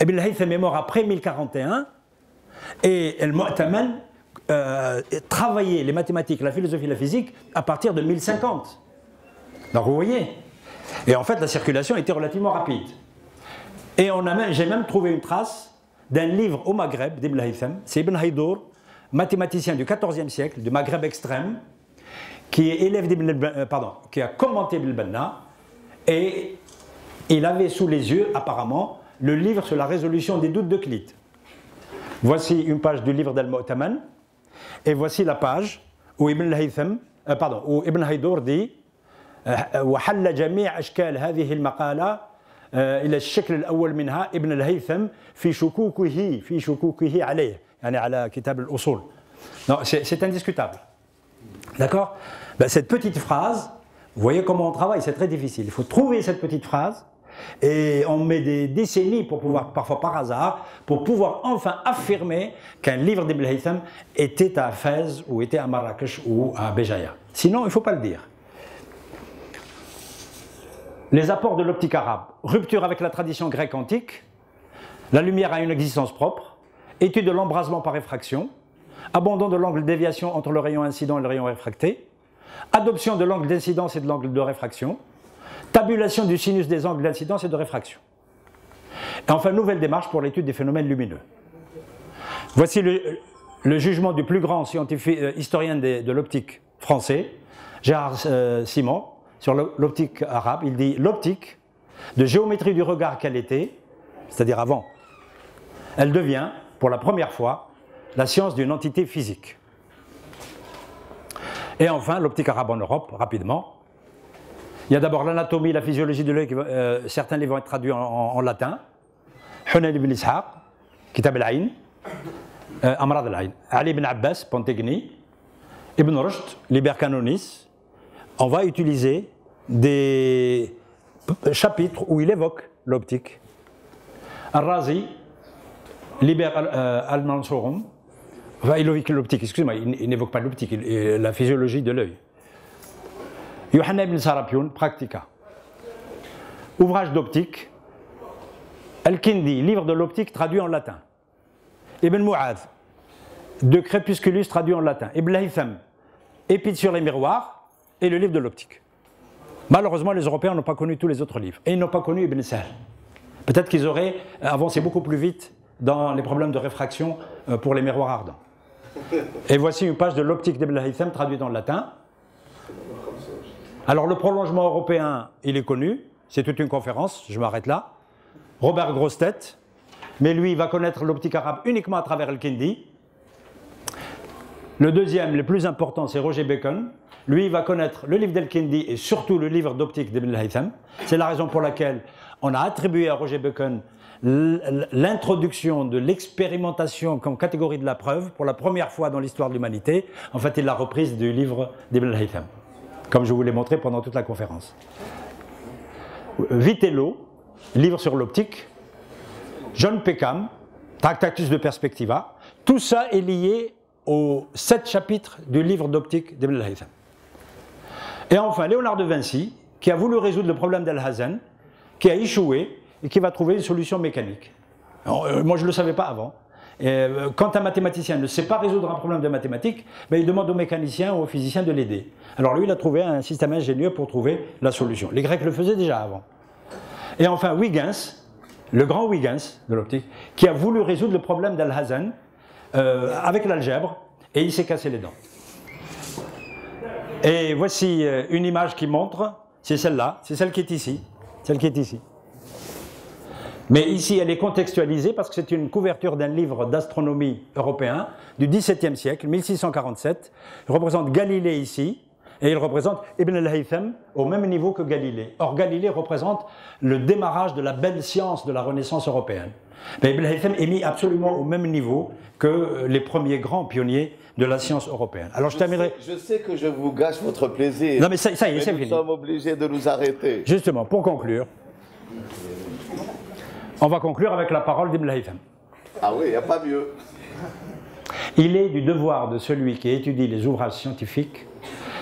Ibn al-Haytham est mort après 1041 et Al-Mu'taman travaillait les mathématiques, la philosophie et la physique à partir de 1050. Donc vous voyez. Et en fait, la circulation était relativement rapide. Et j'ai même trouvé une trace d'un livre au Maghreb d'Ibn al-Haytham, c'est Ibn Haydour, mathématicien du XIVe siècle, du Maghreb extrême, qui est élève qui a commenté Ibn al-Banna, et il avait sous les yeux, apparemment, le livre sur la résolution des doutes d'Euclide. Voici une page du livre d'Al-Mu'taman, et voici la page où Ibn Haydour dit وحل جميع أشكال هذه المقالة إلى الشكل الأول منها ابن الهيثم في شكوكه عليه يعني على كتاب الأصول. C'est indiscutable. D'accord? Ben, cette petite phrase, vous voyez comment on travaille, c'est très difficile. Il faut trouver cette petite phrase et on met des décennies pour pouvoir, parfois par hasard, pour pouvoir enfin affirmer qu'un livre d'Ibn al-Haytham était à Fès ou était à Marrakech ou à Béjaïa. Sinon, il ne faut pas le dire. Les apports de l'optique arabe, rupture avec la tradition grecque antique, la lumière a une existence propre, étude de l'embrasement par réfraction, abandon de l'angle de déviation entre le rayon incident et le rayon réfracté, adoption de l'angle d'incidence et de l'angle de réfraction, tabulation du sinus des angles d'incidence et de réfraction. Et enfin, nouvelle démarche pour l'étude des phénomènes lumineux. Voici le jugement du plus grand scientifique, historien de l'optique français, Gérard Simon, sur l'optique arabe. Il dit l'optique, de géométrie du regard qu'elle était, c'est-à-dire avant, elle devient, pour la première fois, la science d'une entité physique. Et enfin, l'optique arabe en Europe, rapidement. Il y a d'abord l'anatomie, la physiologie de l'œil, certains livres vont être traduits en latin. Hunayn ibn Ishaq, Kitab al-Ayn, Amrad al-Ayn. Ali ibn Abbas, Pontegni, Ibn Rushd, Liber Canonis. On va utiliser des chapitres où il évoque l'optique. Al-Razi, Liber al-Mansurum, enfin, il évoque l'optique, excusez-moi, il n'évoque pas l'optique, la physiologie de l'œil. Yohanna ibn Sarapion, Practica. Ouvrage d'optique. Al-Kindi, livre de l'optique traduit en latin. Ibn Mu'adh, De Crépusculus traduit en latin. Ibn al-Haytham, Épître sur les miroirs, et le livre de l'optique. Malheureusement, les Européens n'ont pas connu tous les autres livres. Et ils n'ont pas connu Ibn Sahl. Peut-être qu'ils auraient avancé beaucoup plus vite dans les problèmes de réfraction pour les miroirs ardents. Et voici une page de l'optique d'Ibn al-Haytham traduite en latin. Alors le prolongement européen, il est connu, c'est toute une conférence, je m'arrête là. Robert Grostet, mais lui, il va connaître l'optique arabe uniquement à travers Al-Kindi. Le deuxième, le plus important, c'est Roger Bacon. Lui, il va connaître le livre d'Al-Kindi et surtout le livre d'optique d'Ibn al-Haytham. C'est la raison pour laquelle on a attribué à Roger Bacon l'introduction de l'expérimentation comme catégorie de la preuve pour la première fois dans l'histoire de l'humanité. En fait, il l'a reprise du livre d'Ibn al-Haytham, comme je vous l'ai montré pendant toute la conférence. Vitello, livre sur l'optique. John Peckham, Tractatus de Perspectiva. Tout ça est lié aux 7 chapitres du livre d'optique d'Ibn al-Haytham. Et enfin, Léonard de Vinci, qui a voulu résoudre le problème d'Al-Hazen, qui a échoué et qui va trouver une solution mécanique. Alors, moi, je ne le savais pas avant. Et, quand un mathématicien ne sait pas résoudre un problème de mathématiques, ben, il demande aux mécaniciens ou aux physiciens de l'aider. Alors lui, il a trouvé un système ingénieux pour trouver la solution. Les Grecs le faisaient déjà avant. Et enfin, Huygens, le grand Huygens de l'optique, qui a voulu résoudre le problème d'Al-Hazen avec l'algèbre, et il s'est cassé les dents. Et voici une image qui montre, c'est celle-là, c'est celle qui est ici, celle qui est ici. Mais ici, elle est contextualisée parce que c'est une couverture d'un livre d'astronomie européen du XVIIe siècle, 1647. Il représente Galilée ici, et il représente Ibn al-Haytham au même niveau que Galilée. Or, Galilée représente le démarrage de la belle science de la Renaissance européenne. Mais Ibn al-Haytham est mis absolument au même niveau que les premiers grands pionniers de la science européenne. Alors, je terminerai. Je sais que je vous gâche votre plaisir. Non, mais ça y est, c'est fini. Nous sommes obligés de nous arrêter. Justement, pour conclure, on va conclure avec la parole d'Ibn al-Haytham. Ah oui, il n'y a pas mieux. Il est du devoir de celui qui étudie les ouvrages scientifiques,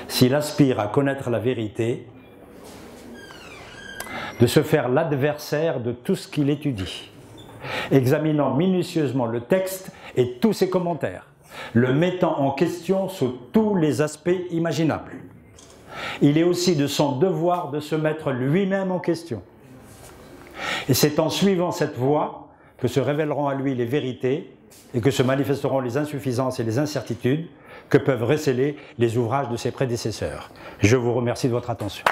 s'il aspire à connaître la vérité, de se faire l'adversaire de tout ce qu'il étudie, examinant minutieusement le texte et tous ses commentaires, le mettant en question sous tous les aspects imaginables. Il est aussi de son devoir de se mettre lui-même en question. Et c'est en suivant cette voie que se révéleront à lui les vérités et que se manifesteront les insuffisances et les incertitudes que peuvent recéler les ouvrages de ses prédécesseurs. Je vous remercie de votre attention.